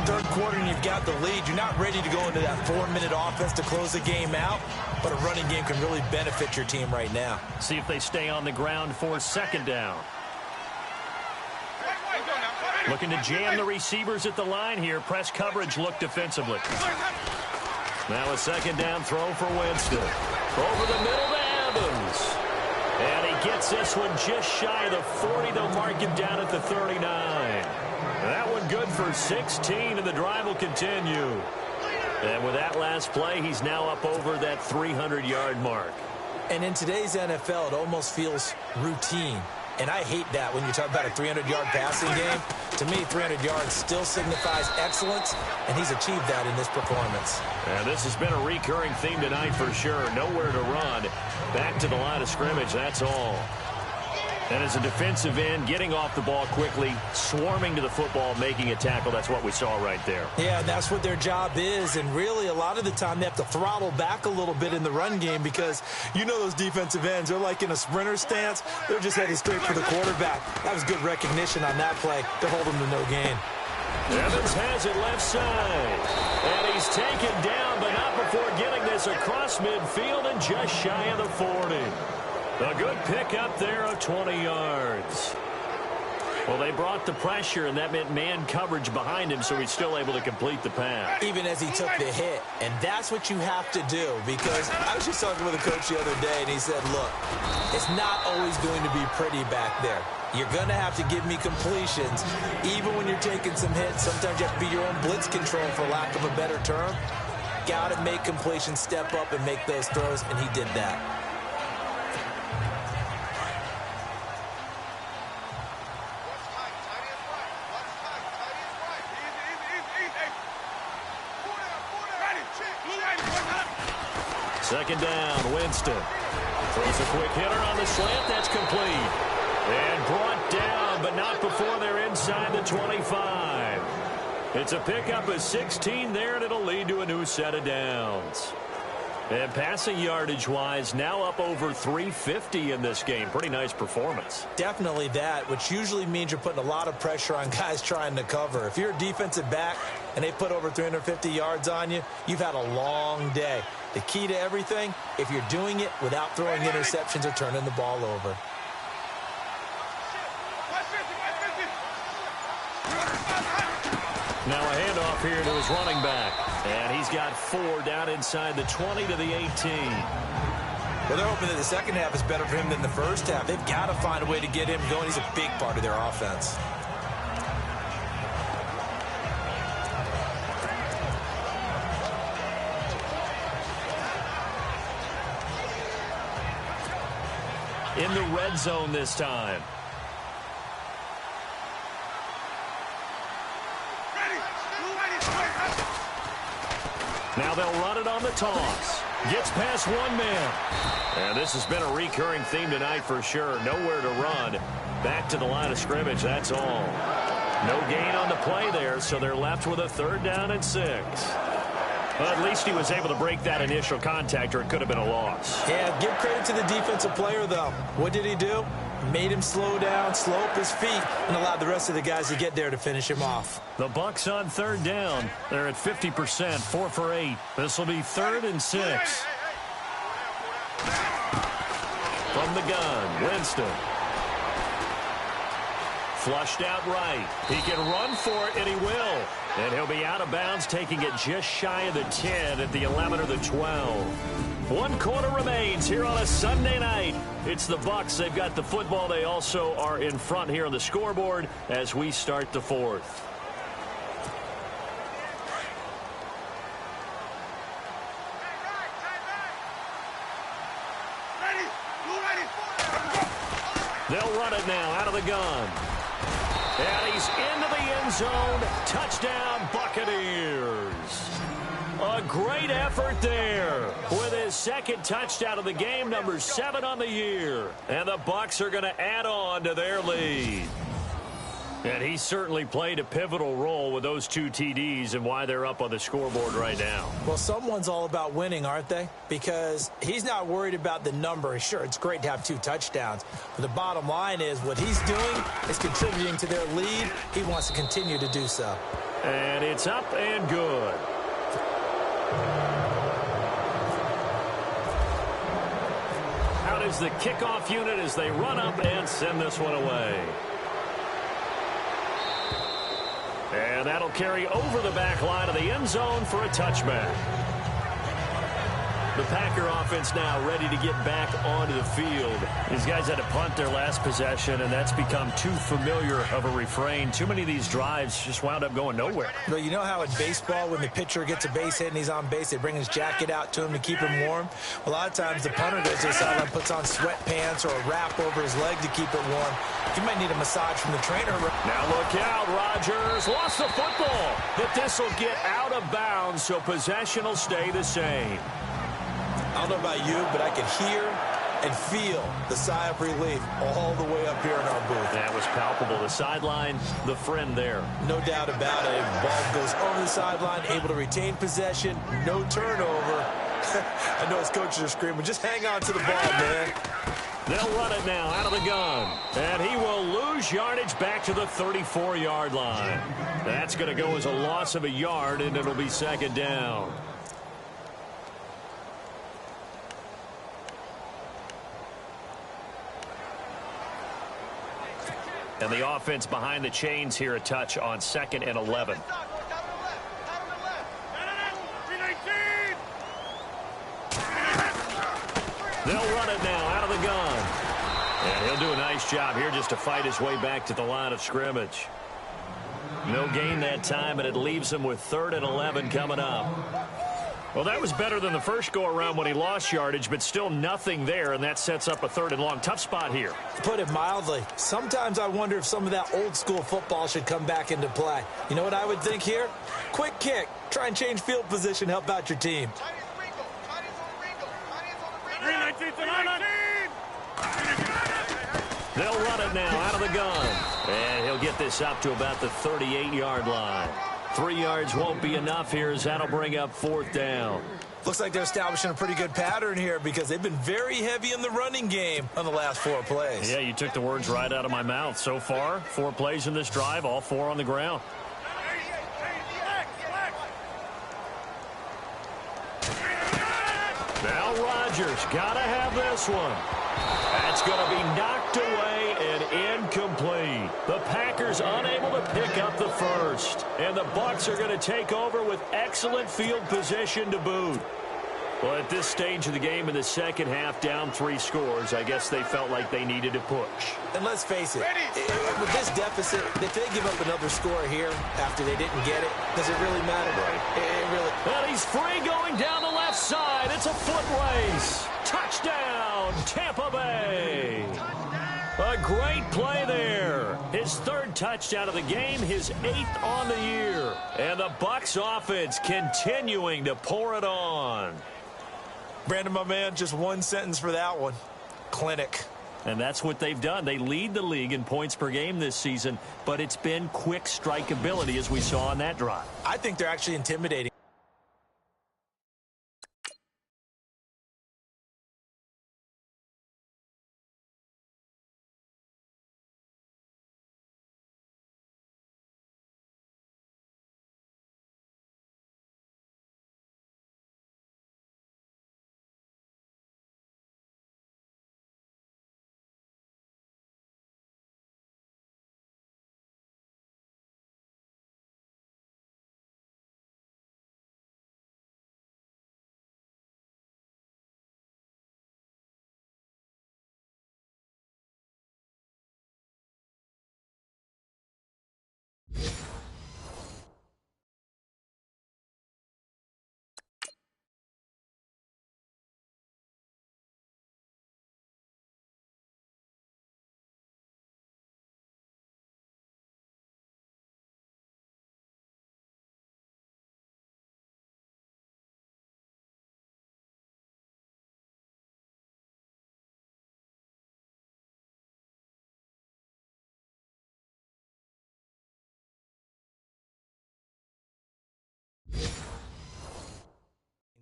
Third quarter, and you've got the lead. You're not ready to go into that 4-minute offense to close the game out, but a running game can really benefit your team right now. See if they stay on the ground for second down. Looking to jam the receivers at the line here. Press coverage look defensively. Now a second down throw for Winston. Over the middle to Evans. And he gets this one just shy of the 40. They'll mark him down at the 39. That one good for 16, and the drive will continue. And with that last play, he's now up over that 300-yard mark. And in today's NFL, it almost feels routine. And I hate that when you talk about a 300-yard passing game. To me, 300 yards still signifies excellence, and he's achieved that in this performance. And this has been a recurring theme tonight for sure. Nowhere to run. Back to the line of scrimmage, that's all. And as a defensive end, getting off the ball quickly, swarming to the football, making a tackle, that's what we saw right there. Yeah, that's what their job is. And really, a lot of the time, they have to throttle back a little bit in the run game because you know those defensive ends, they're like in a sprinter stance. They're just heading straight for the quarterback. That was good recognition on that play to hold them to no gain. Evans has it left side. And he's taken down, but not before getting this across midfield and just shy of the 40. A good pick up there of 20 yards. Well, they brought the pressure, and that meant man coverage behind him, so he's still able to complete the pass. Even as he took the hit. And that's what you have to do, because I was just talking with a coach the other day, and he said, look, it's not always going to be pretty back there. You're going to have to give me completions. Even when you're taking some hits, sometimes you have to be your own blitz control, for lack of a better term. Got to make completions, step up, and make those throws, and he did that. Second down, Winston. Throws a quick hitter on the slant. That's complete. And brought down, but not before they're inside the 25. It's a pickup of 16 there, and it'll lead to a new set of downs. And passing yardage-wise, now up over 350 in this game. Pretty nice performance. Definitely that, which usually means you're putting a lot of pressure on guys trying to cover. If you're a defensive back and they put over 350 yards on you, you've had a long day. The key to everything, if you're doing it without throwing interceptions or turning the ball over. Now a handoff here to his running back. And he's got 4 down inside the 20 to the 18. Well, they're hoping that the second half is better for him than the first half. They've got to find a way to get him going. He's a big part of their offense. In the red zone this time. Now they'll run it on the toss. Gets past one man. And this has been a recurring theme tonight for sure. Nowhere to run. Back to the line of scrimmage, that's all. No gain on the play there, so they're left with a 3rd down and 6. Well, at least he was able to break that initial contact, or it could have been a loss. Yeah, give credit to the defensive player, though. What did he do? Made him slow down, slow up his feet, and allowed the rest of the guys to get there to finish him off. The Bucs on 3rd down. They're at 50%, 4 for 8. This will be 3rd and 6. From the gun, Winston. Flushed out right. He can run for it, and he will. And he'll be out of bounds, taking it just shy of the 10 at the 11 or the 12. 1 quarter remains here on a Sunday night. It's the Bucs. They've got the football. They also are in front here on the scoreboard as we start the 4th. They'll run it now out of the gun. And he's into the end zone. Touchdown, Buccaneers. A great effort there with his second touchdown of the game, number 7 on the year. And the Bucs are going to add on to their lead. And he certainly played a pivotal role with those 2 TDs and why they're up on the scoreboard right now. Well, someone's all about winning, aren't they? Because he's not worried about the number. Sure, it's great to have 2 touchdowns. But the bottom line is what he's doing is contributing to their lead. He wants to continue to do so. And it's up and good. Out is the kickoff unit as they run up and send this one away. And that'll carry over the back line of the end zone for a touchback. The Packer offense now ready to get back onto the field. These guys had to punt their last possession, and that's become too familiar of a refrain. Too many of these drives just wound up going nowhere. Well, you know how in baseball, when the pitcher gets a base hit and he's on base, they bring his jacket out to him to keep him warm? A lot of times the punter goes to the sideline, puts on sweatpants or a wrap over his leg to keep it warm. He might need a massage from the trainer. Now look out, Rodgers lost the football, but this will get out of bounds, so possession will stay the same. I don't know about you, but I could hear and feel the sigh of relief all the way up here in our booth. That was palpable. The sideline, the friend there. No doubt about it. Ball goes over the sideline, able to retain possession, no turnover. I know his coaches are screaming, just hang on to the ball, man. They'll run it now out of the gun. And he will lose yardage back to the 34-yard line. That's going to go as a loss of a yard, and it'll be second down. And the offense behind the chains here a touch on 2nd and 11. They'll run it now out of the gun. And he'll do a nice job here just to fight his way back to the line of scrimmage. No gain that time, and it leaves him with 3rd and 11 coming up. Well, that was better than the first go-around when he lost yardage, but still nothing there, and that sets up a 3rd and long. Tough spot here. To put it mildly, sometimes I wonder if some of that old-school football should come back into play. You know what I would think here? Quick kick. Try and change field position, help out your team. 319 to 19. They'll run it now out of the gun. And he'll get this up to about the 38-yard line. 3 yards won't be enough here as that'll bring up 4th down. Looks like they're establishing a pretty good pattern here because they've been very heavy in the running game on the last 4 plays. Yeah, you took the words right out of my mouth. So far, 4 plays in this drive, all 4 on the ground. Now Rodgers got to have this one. That's going to be knocked away and incomplete. The Packers unable to pick up the first. And the Bucs are going to take over with excellent field position to boot. Well, at this stage of the game in the second half, down 3 scores, I guess they felt like they needed to push. And let's face it, with this deficit, if they give up another score here after they didn't get it, does it really matter? It really... And he's free going down the left side. It's a foot race. Touchdown, Tampa Bay. A great play there. His 3rd touchdown of the game, his 8th on the year. And the Bucs offense continuing to pour it on. Brandon, my man, just one sentence for that one. Clinic. And that's what they've done. They lead the league in points per game this season, but it's been quick strike ability as we saw on that drive. I think they're actually intimidating.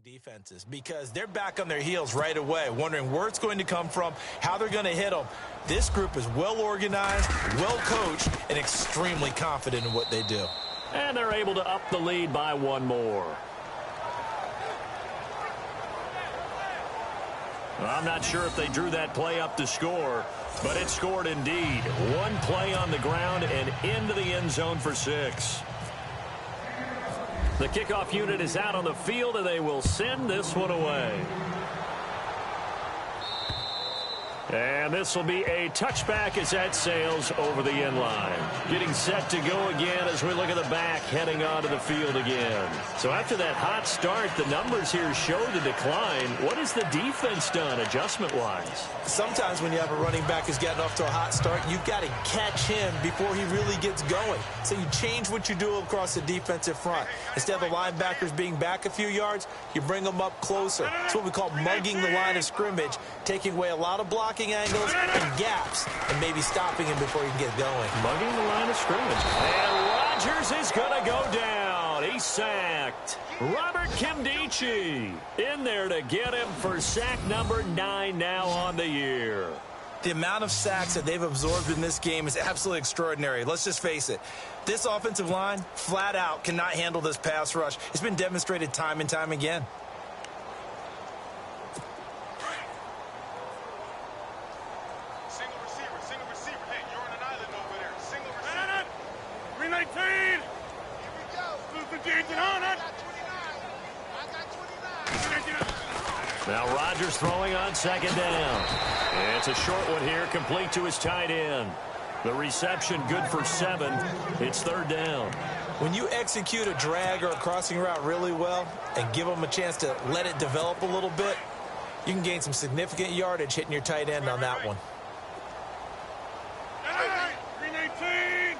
defenses because they're back on their heels right away, wondering where it's going to come from, how they're going to hit them. This group is well organized, well coached, and extremely confident in what they do. And they're able to up the lead by one more. I'm not sure if they drew that play up to score, but it scored indeed. One play on the ground and into the end zone for 6. The kickoff unit is out on the field, and they will send this one away. And this will be a touchback as that sails over the end line. Getting set to go again as we look at the back heading onto the field again. So after that hot start, the numbers here show the decline. What has the defense done adjustment-wise? Sometimes when you have a running back who's gotten off to a hot start, you've got to catch him before he really gets going. So you change what you do across the defensive front. Instead of the linebackers being back a few yards, you bring them up closer. It's what we call mugging the line of scrimmage, taking away a lot of blocking angles and gaps, and maybe stopping him before he can get going. Mugging the line of scrimmage. And Rodgers is going to go down. He's sacked. Robert Kimdichie in there to get him for sack number 9 now on the year. The amount of sacks that they've absorbed in this game is absolutely extraordinary. Let's just face it. This offensive line, flat out, cannot handle this pass rush. It's been demonstrated time and time again. Single receiver. Hey, you're on an island over there. Single receiver. 319. Here we go. Lose the James and on it. I got 29. Now Rodgers throwing on second down. It's a short one here, complete to his tight end. The reception good for 7. It's third down. When you execute a drag or a crossing route really well and give them a chance to let it develop a little bit, you can gain some significant yardage hitting your tight end on that one. 319.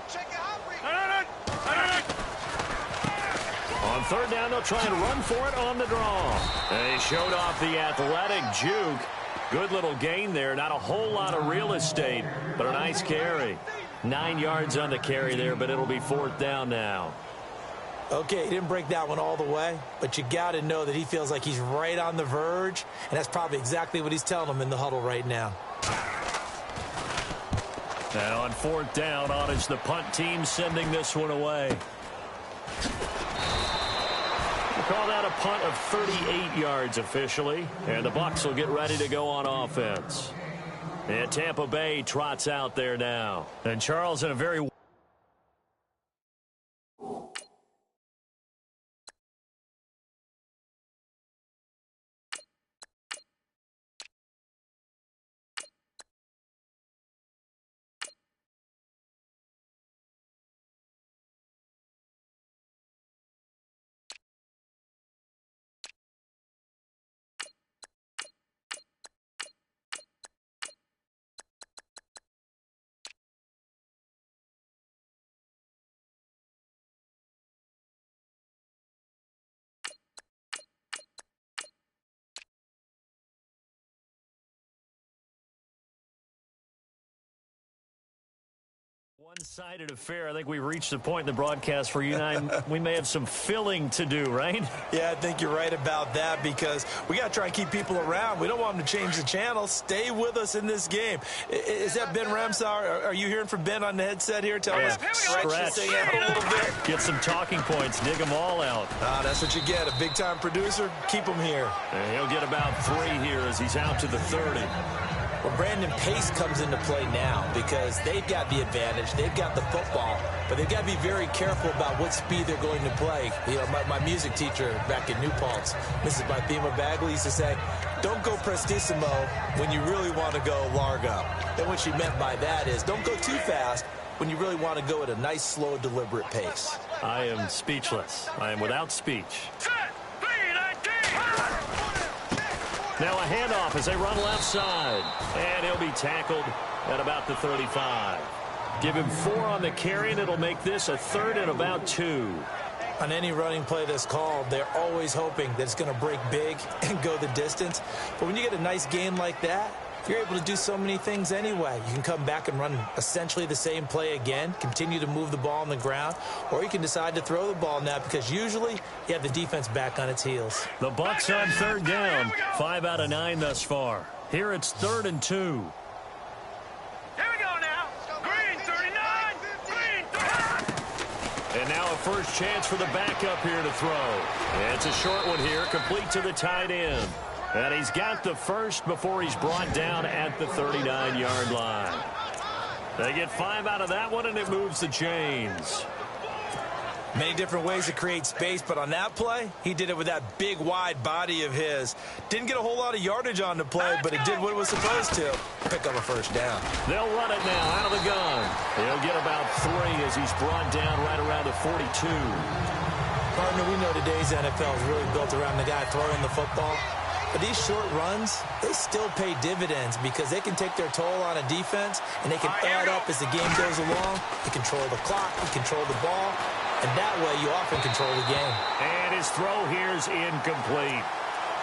Check it out. On third down, they'll try and run for it on the draw. They showed off the athletic juke. Good little gain there. Not a whole lot of real estate, but a nice carry. 9 yards on the carry there, but it'll be fourth down now. Okay, he didn't break that one all the way, but you got to know that he feels like he's right on the verge, and that's probably exactly what he's telling them in the huddle right now. Now on fourth down, on is the punt team sending this one away. We'll call that a punt of 38 yards officially, and the Bucs will get ready to go on offense. And Tampa Bay trots out there now. And Charles in a very... One-sided affair. I think we've reached the point in the broadcast where you and I, we may have some filling to do, right? Yeah, I think you're right about that because we got to try and keep people around. We don't want them to change the channel. Stay with us in this game. Is that Ben Ramsauer? Are you hearing from Ben on the headset here? Tell us. Stretch. This thing out a little bit. Get some talking points. Dig them all out. That's what you get. A big-time producer. Keep him here. And he'll get about 3 here as he's out to the 30. Well, Brandon, pace comes into play now because they've got the advantage. They've got the football, but they've got to be very careful about what speed they're going to play. You know, my music teacher back in New Paltz, Mrs. Bifema Bagley, used to say, don't go prestissimo when you really want to go largo. And what she meant by that is don't go too fast when you really want to go at a nice, slow, deliberate pace. I am speechless. I am without speech. Now a handoff as they run left side. And he'll be tackled at about the 35. Give him 4 on the carry, and it'll make this a third and about 2. On any running play that's called, they're always hoping that it's going to break big and go the distance. But when you get a nice game like that, you're able to do so many things anyway. You can come back and run essentially the same play again, continue to move the ball on the ground, or you can decide to throw the ball now because usually you have the defense back on its heels. The Bucs on third down, 5 out of 9 thus far. Here it's 3rd and 2. Here we go now. Green 39. Green 39. And now a first chance for the backup here to throw. It's a short one here, complete to the tight end. And he's got the first before he's brought down at the 39-yard line. They get 5 out of that one, and it moves the chains. Many different ways to create space, but on that play, he did it with that big, wide body of his. Didn't get a whole lot of yardage on the play, but it did what it was supposed to. Pick up a first down. They'll run it now out of the gun. He'll get about 3 as he's brought down right around the 42. Partner, we know today's NFL is really built around the guy throwing the football. But these short runs, they still pay dividends because they can take their toll on a defense, and they can add up as the game goes along. You control the clock, you control the ball, and that way you often control the game. And his throw here's incomplete.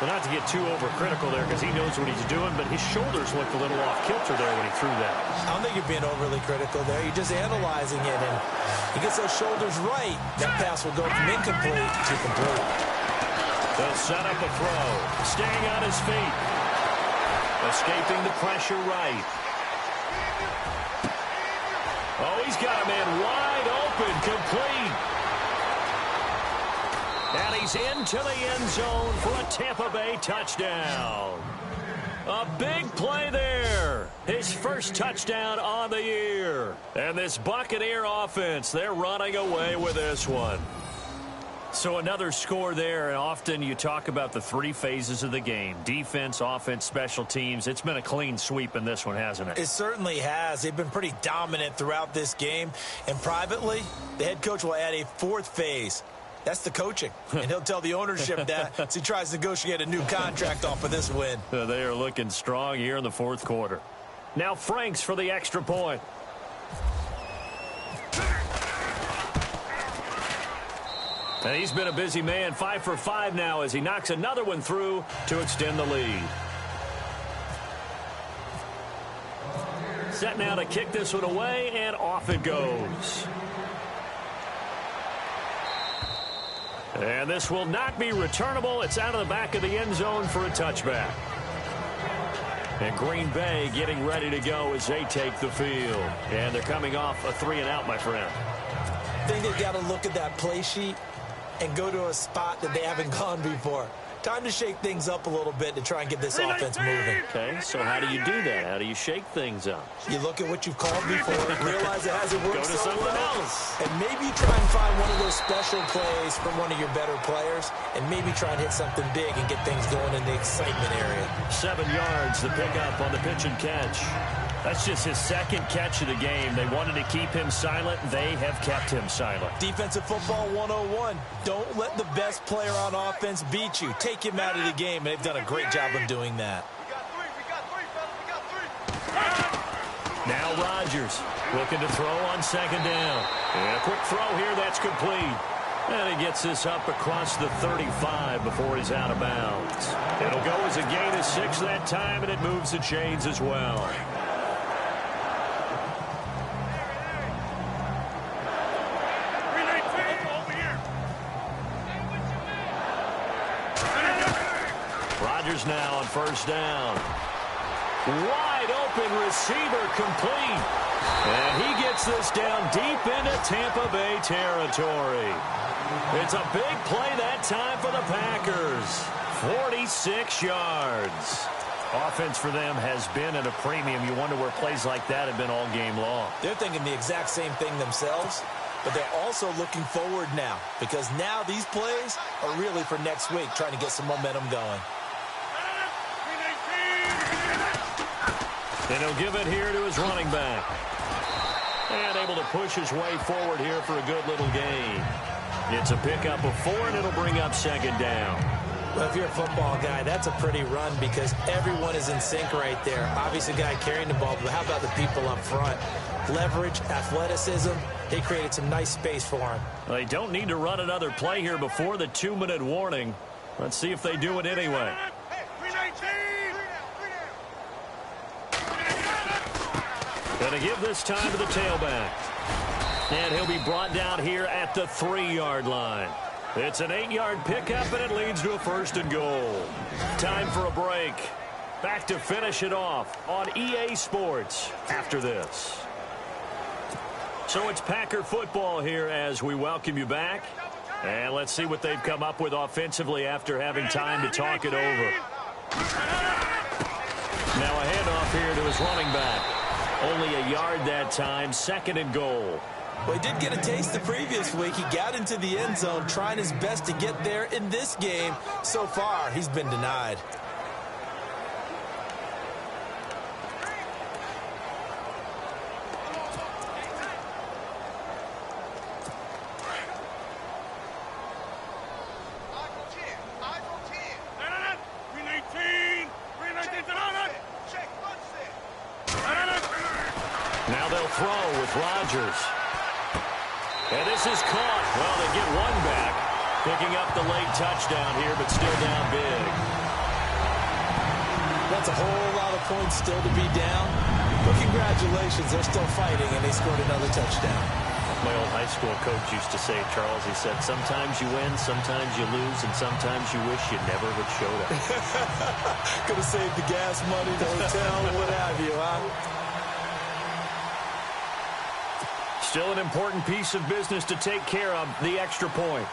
Well, not to get too overcritical there because he knows what he's doing, but his shoulders looked a little off kilter there when he threw that. I don't think you're being overly critical there. You're just analyzing it, and he gets those shoulders right. That pass will go from incomplete to complete. They'll set up a throw. Staying on his feet. Escaping the pressure right. Oh, he's got a man wide open. Complete. And he's into the end zone for a Tampa Bay touchdown. A big play there. His first touchdown on the year. And this Buccaneer offense, they're running away with this one. So another score there, and often you talk about the 3 phases of the game. Defense, offense, special teams. It's been a clean sweep in this one, hasn't it? It certainly has. They've been pretty dominant throughout this game. And privately, the head coach will add a 4th phase. That's the coaching. And he'll tell the ownership that as he tries to negotiate a new contract off of this win. They are looking strong here in the 4th quarter. Now Franks for the extra point. And he's been a busy man, 5 for 5 now as he knocks another one through to extend the lead. Set now to kick this one away, and off it goes. And this will not be returnable. It's out of the back of the end zone for a touchback. And Green Bay getting ready to go as they take the field. And they're coming off a 3-and-out, my friend. I think they've got to look at that play sheet and go to a spot that they haven't gone before. Time to shake things up a little bit to try and get this offense moving. Okay, so how do you do that? How do you shake things up? You look at what you've called before, realize it hasn't worked Go to so something well, else. and maybe try and find one of those special plays from one of your better players, and maybe try and hit something big and get things going in the excitement area. 7 yards, the pickup on the pitch and catch. That's just his 2nd catch of the game. They wanted to keep him silent. They have kept him silent. Defensive football 101. Don't let the best player on offense beat you. Take him out of the game, and they've done a great job of doing that. We got three, fellas. We got 3. Now Rodgers looking to throw on 2nd down. And a quick throw here, that's complete. And he gets this up across the 35 before he's out of bounds. It'll go as a gain of 6 that time, and it moves the chains as well. Rodgers now on 1st down. Wide open receiver complete. And he gets this down deep into Tampa Bay territory. It's a big play that time for the Packers. 46 yards. Offense for them has been at a premium. You wonder where plays like that have been all game long. They're thinking the exact same thing themselves, but they're also looking forward now because now these plays are really for next week, trying to get some momentum going. And he'll give it here to his running back. And able to push his way forward here for a good little gain. It's a pickup of 4, and it'll bring up 2nd down. Well, if you're a football guy, that's a pretty run because everyone is in sync right there. Obviously, the guy carrying the ball, but how about the people up front? Leverage, athleticism, they created some nice space for him. They don't need to run another play here before the 2-minute warning. Let's see if they do it anyway. Going to give this time to the tailback. And he'll be brought down here at the 3-yard line. It's an 8-yard pickup, and it leads to a 1st and goal. Time for a break. Back to finish it off on EA Sports after this. So it's Packer football here as we welcome you back. And let's see what they've come up with offensively after having time to talk it over. Now a handoff here to his running back. Only a yard that time, 2nd and goal. Well, he did get a taste the previous week. He got into the end zone, trying his best to get there in this game. So far, he's been denied. Now they'll throw with Rodgers. And this is caught. Well, they get one back. Picking up the late touchdown here, but still down big. That's a whole lot of points still to be down. But congratulations, they're still fighting, and they scored another touchdown. My old high school coach used to say, Charles, he said, sometimes you win, sometimes you lose, and sometimes you wish you never would showed up. Could have saved the gas money, the hotel, what have you, huh? Still an important piece of business to take care of, the extra point.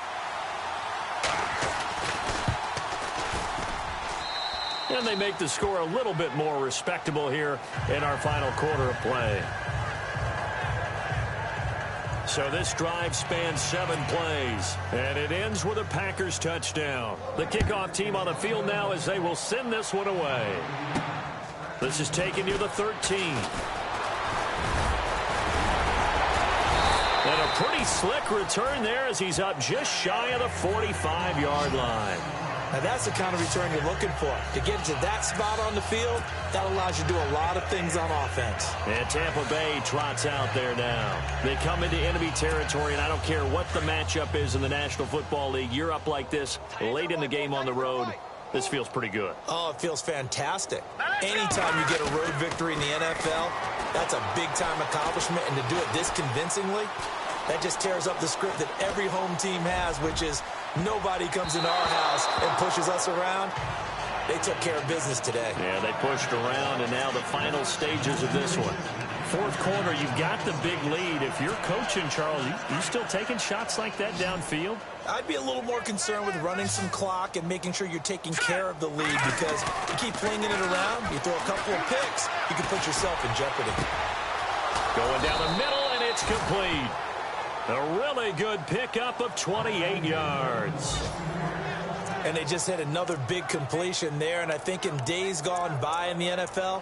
And they make the score a little bit more respectable here in our final quarter of play. So this drive spans 7 plays, and it ends with a Packers touchdown. The kickoff team on the field now as they will send this one away. This is taken near the 13. And a pretty slick return there as he's up just shy of the 45-yard line. Now that's the kind of return you're looking for. To get to that spot on the field, that allows you to do a lot of things on offense. And Tampa Bay trots out there now. They come into enemy territory, and I don't care what the matchup is in the National Football League. You're up like this late in the game on the road. This feels pretty good. Oh, it feels fantastic. Anytime you get a road victory in the NFL, that's a big-time accomplishment, and to do it this convincingly, that just tears up the script that every home team has, which is nobody comes into our house and pushes us around. They took care of business today. Yeah, they pushed around, and now the final stages of this one. 4th quarter, you've got the big lead. If you're coaching, Charles, you still taking shots like that downfield? I'd be a little more concerned with running some clock and making sure you're taking care of the lead, because you keep flinging it around, you throw a couple of picks, you can put yourself in jeopardy. Going down the middle, and it's complete. A really good pickup of 28 yards. And they just had another big completion there, and I think in days gone by in the NFL,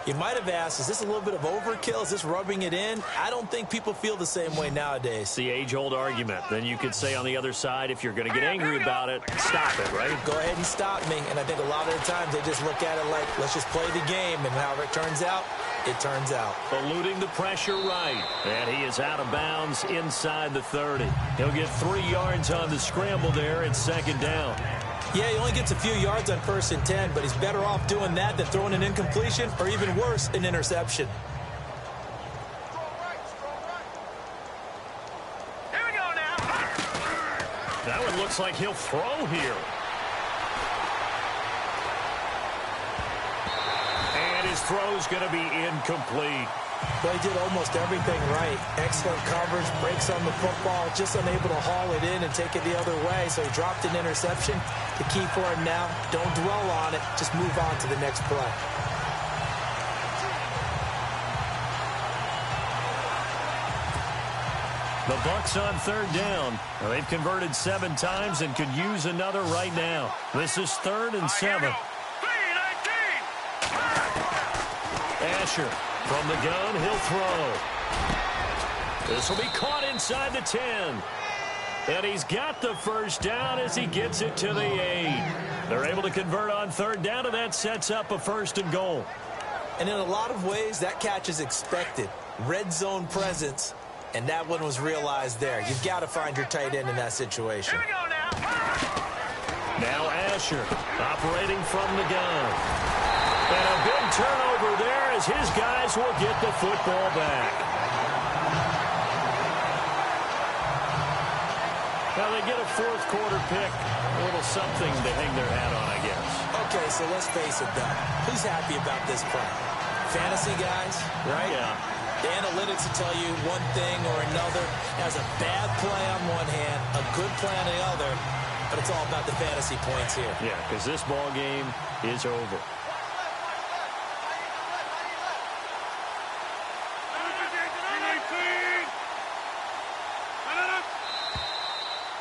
you might have asked, is this a little bit of overkill? Is this rubbing it in? I don't think people feel the same way nowadays. It's the age-old argument. Then you could say on the other side, if you're going to get angry about it, stop it, right? Go ahead and stop me. And I think a lot of the times they just look at it like, let's just play the game, and however it turns out, it turns out. Eluding the pressure right. And he is out of bounds inside the 30. He'll get 3 yards on the scramble there. It's 2nd down. Yeah, he only gets a few yards on 1st and 10, but he's better off doing that than throwing an incompletion or even worse, an interception. Here we go now. That one looks like he'll throw here. And his throw's going to be incomplete. Well, he did almost everything right. Excellent coverage, breaks on the football, just unable to haul it in and take it the other way, so he dropped an interception. The key for him now, don't dwell on it, just move on to the next play. The Bucs on 3rd down. Now, they've converted 7 times and could use another right now. This is 3rd and 7. Asher. From the gun, he'll throw. This will be caught inside the 10. And he's got the 1st down as he gets it to the 8. They're able to convert on 3rd down, and that sets up a 1st and goal. And in a lot of ways, that catch is expected. Red zone presence, and that one was realized there. You've got to find your tight end in that situation. Here we go now. Now Asher operating from the gun. And a big turnover there as his guys will get the football back. Now they get a fourth quarter pick. A little something to hang their hat on, I guess. Okay, so let's face it, though. Who's happy about this play? Fantasy guys, right? Yeah. The analytics will tell you one thing or another. Has a bad play on one hand, a good play on the other, but it's all about the fantasy points here. Yeah, because this ball game is over.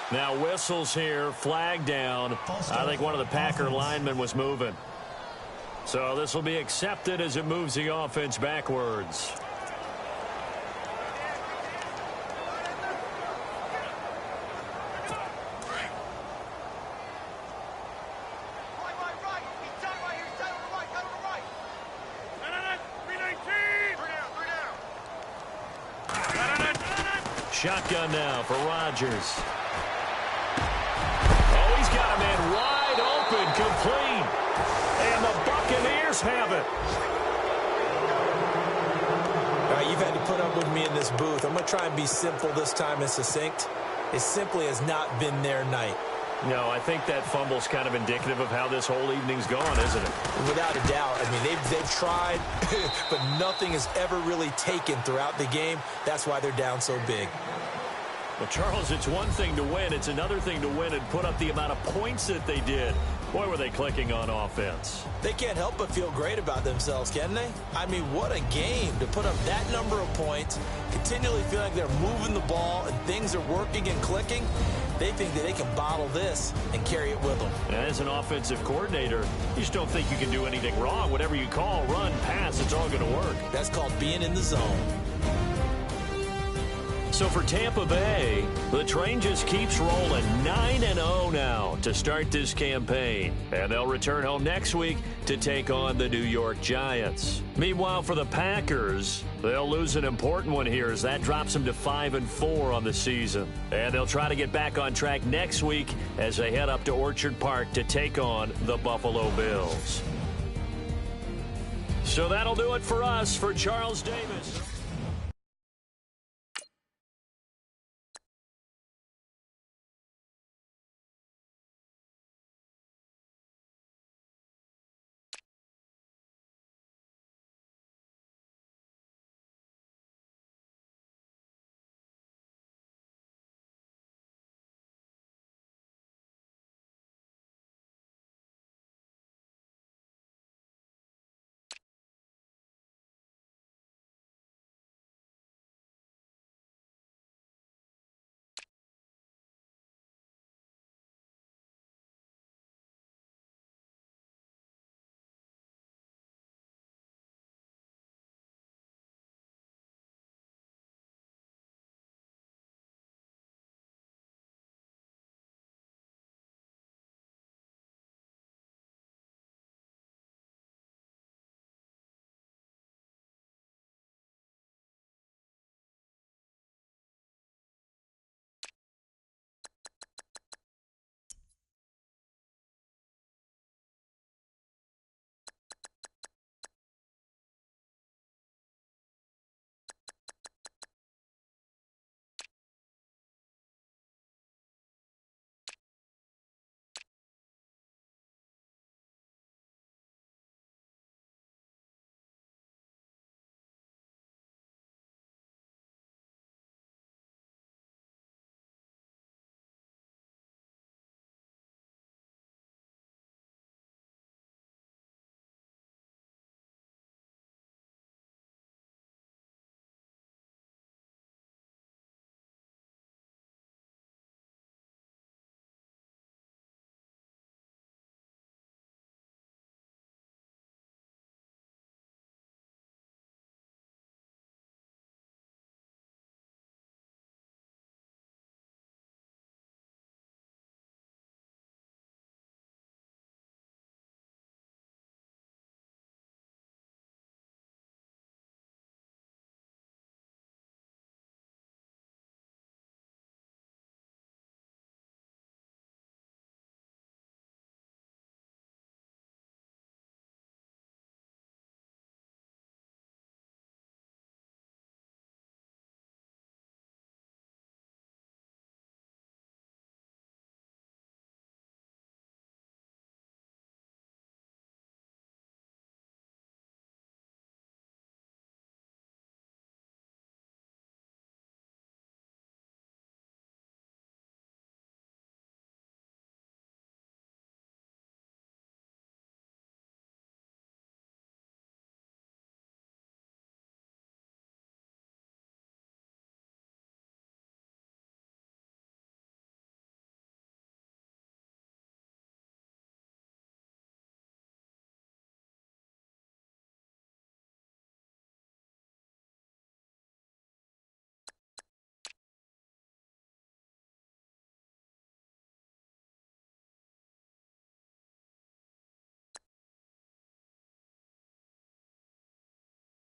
Now whistles here, flag down. I think one of the Packer linemen was moving. So this will be accepted as it moves the offense backwards. Shotgun now for Rodgers. Oh, he's got a man wide open, complete. And the Buccaneers have it. All right, you've had to put up with me in this booth. I'm going to try and be simple this time and succinct. It simply has not been their night. No, I think that fumble's kind of indicative of how this whole evening's gone, isn't it? Without a doubt. I mean, they've tried, but nothing has ever really taken throughout the game. That's why they're down so big. Well, Charles, it's one thing to win. It's another thing to win and put up the amount of points that they did. Boy, were they clicking on offense. They can't help but feel great about themselves, can they? I mean, what a game to put up that number of points, continually feel like they're moving the ball and things are working and clicking. They think that they can bottle this and carry it with them. As an offensive coordinator, you just don't think you can do anything wrong. Whatever you call, run, pass, it's all going to work. That's called being in the zone. So for Tampa Bay, the train just keeps rolling 9-0 now to start this campaign. And they'll return home next week to take on the New York Giants. Meanwhile, for the Packers, they'll lose an important one here as that drops them to 5-4 on the season. And they'll try to get back on track next week as they head up to Orchard Park to take on the Buffalo Bills. So that'll do it for us. For Charles Davis.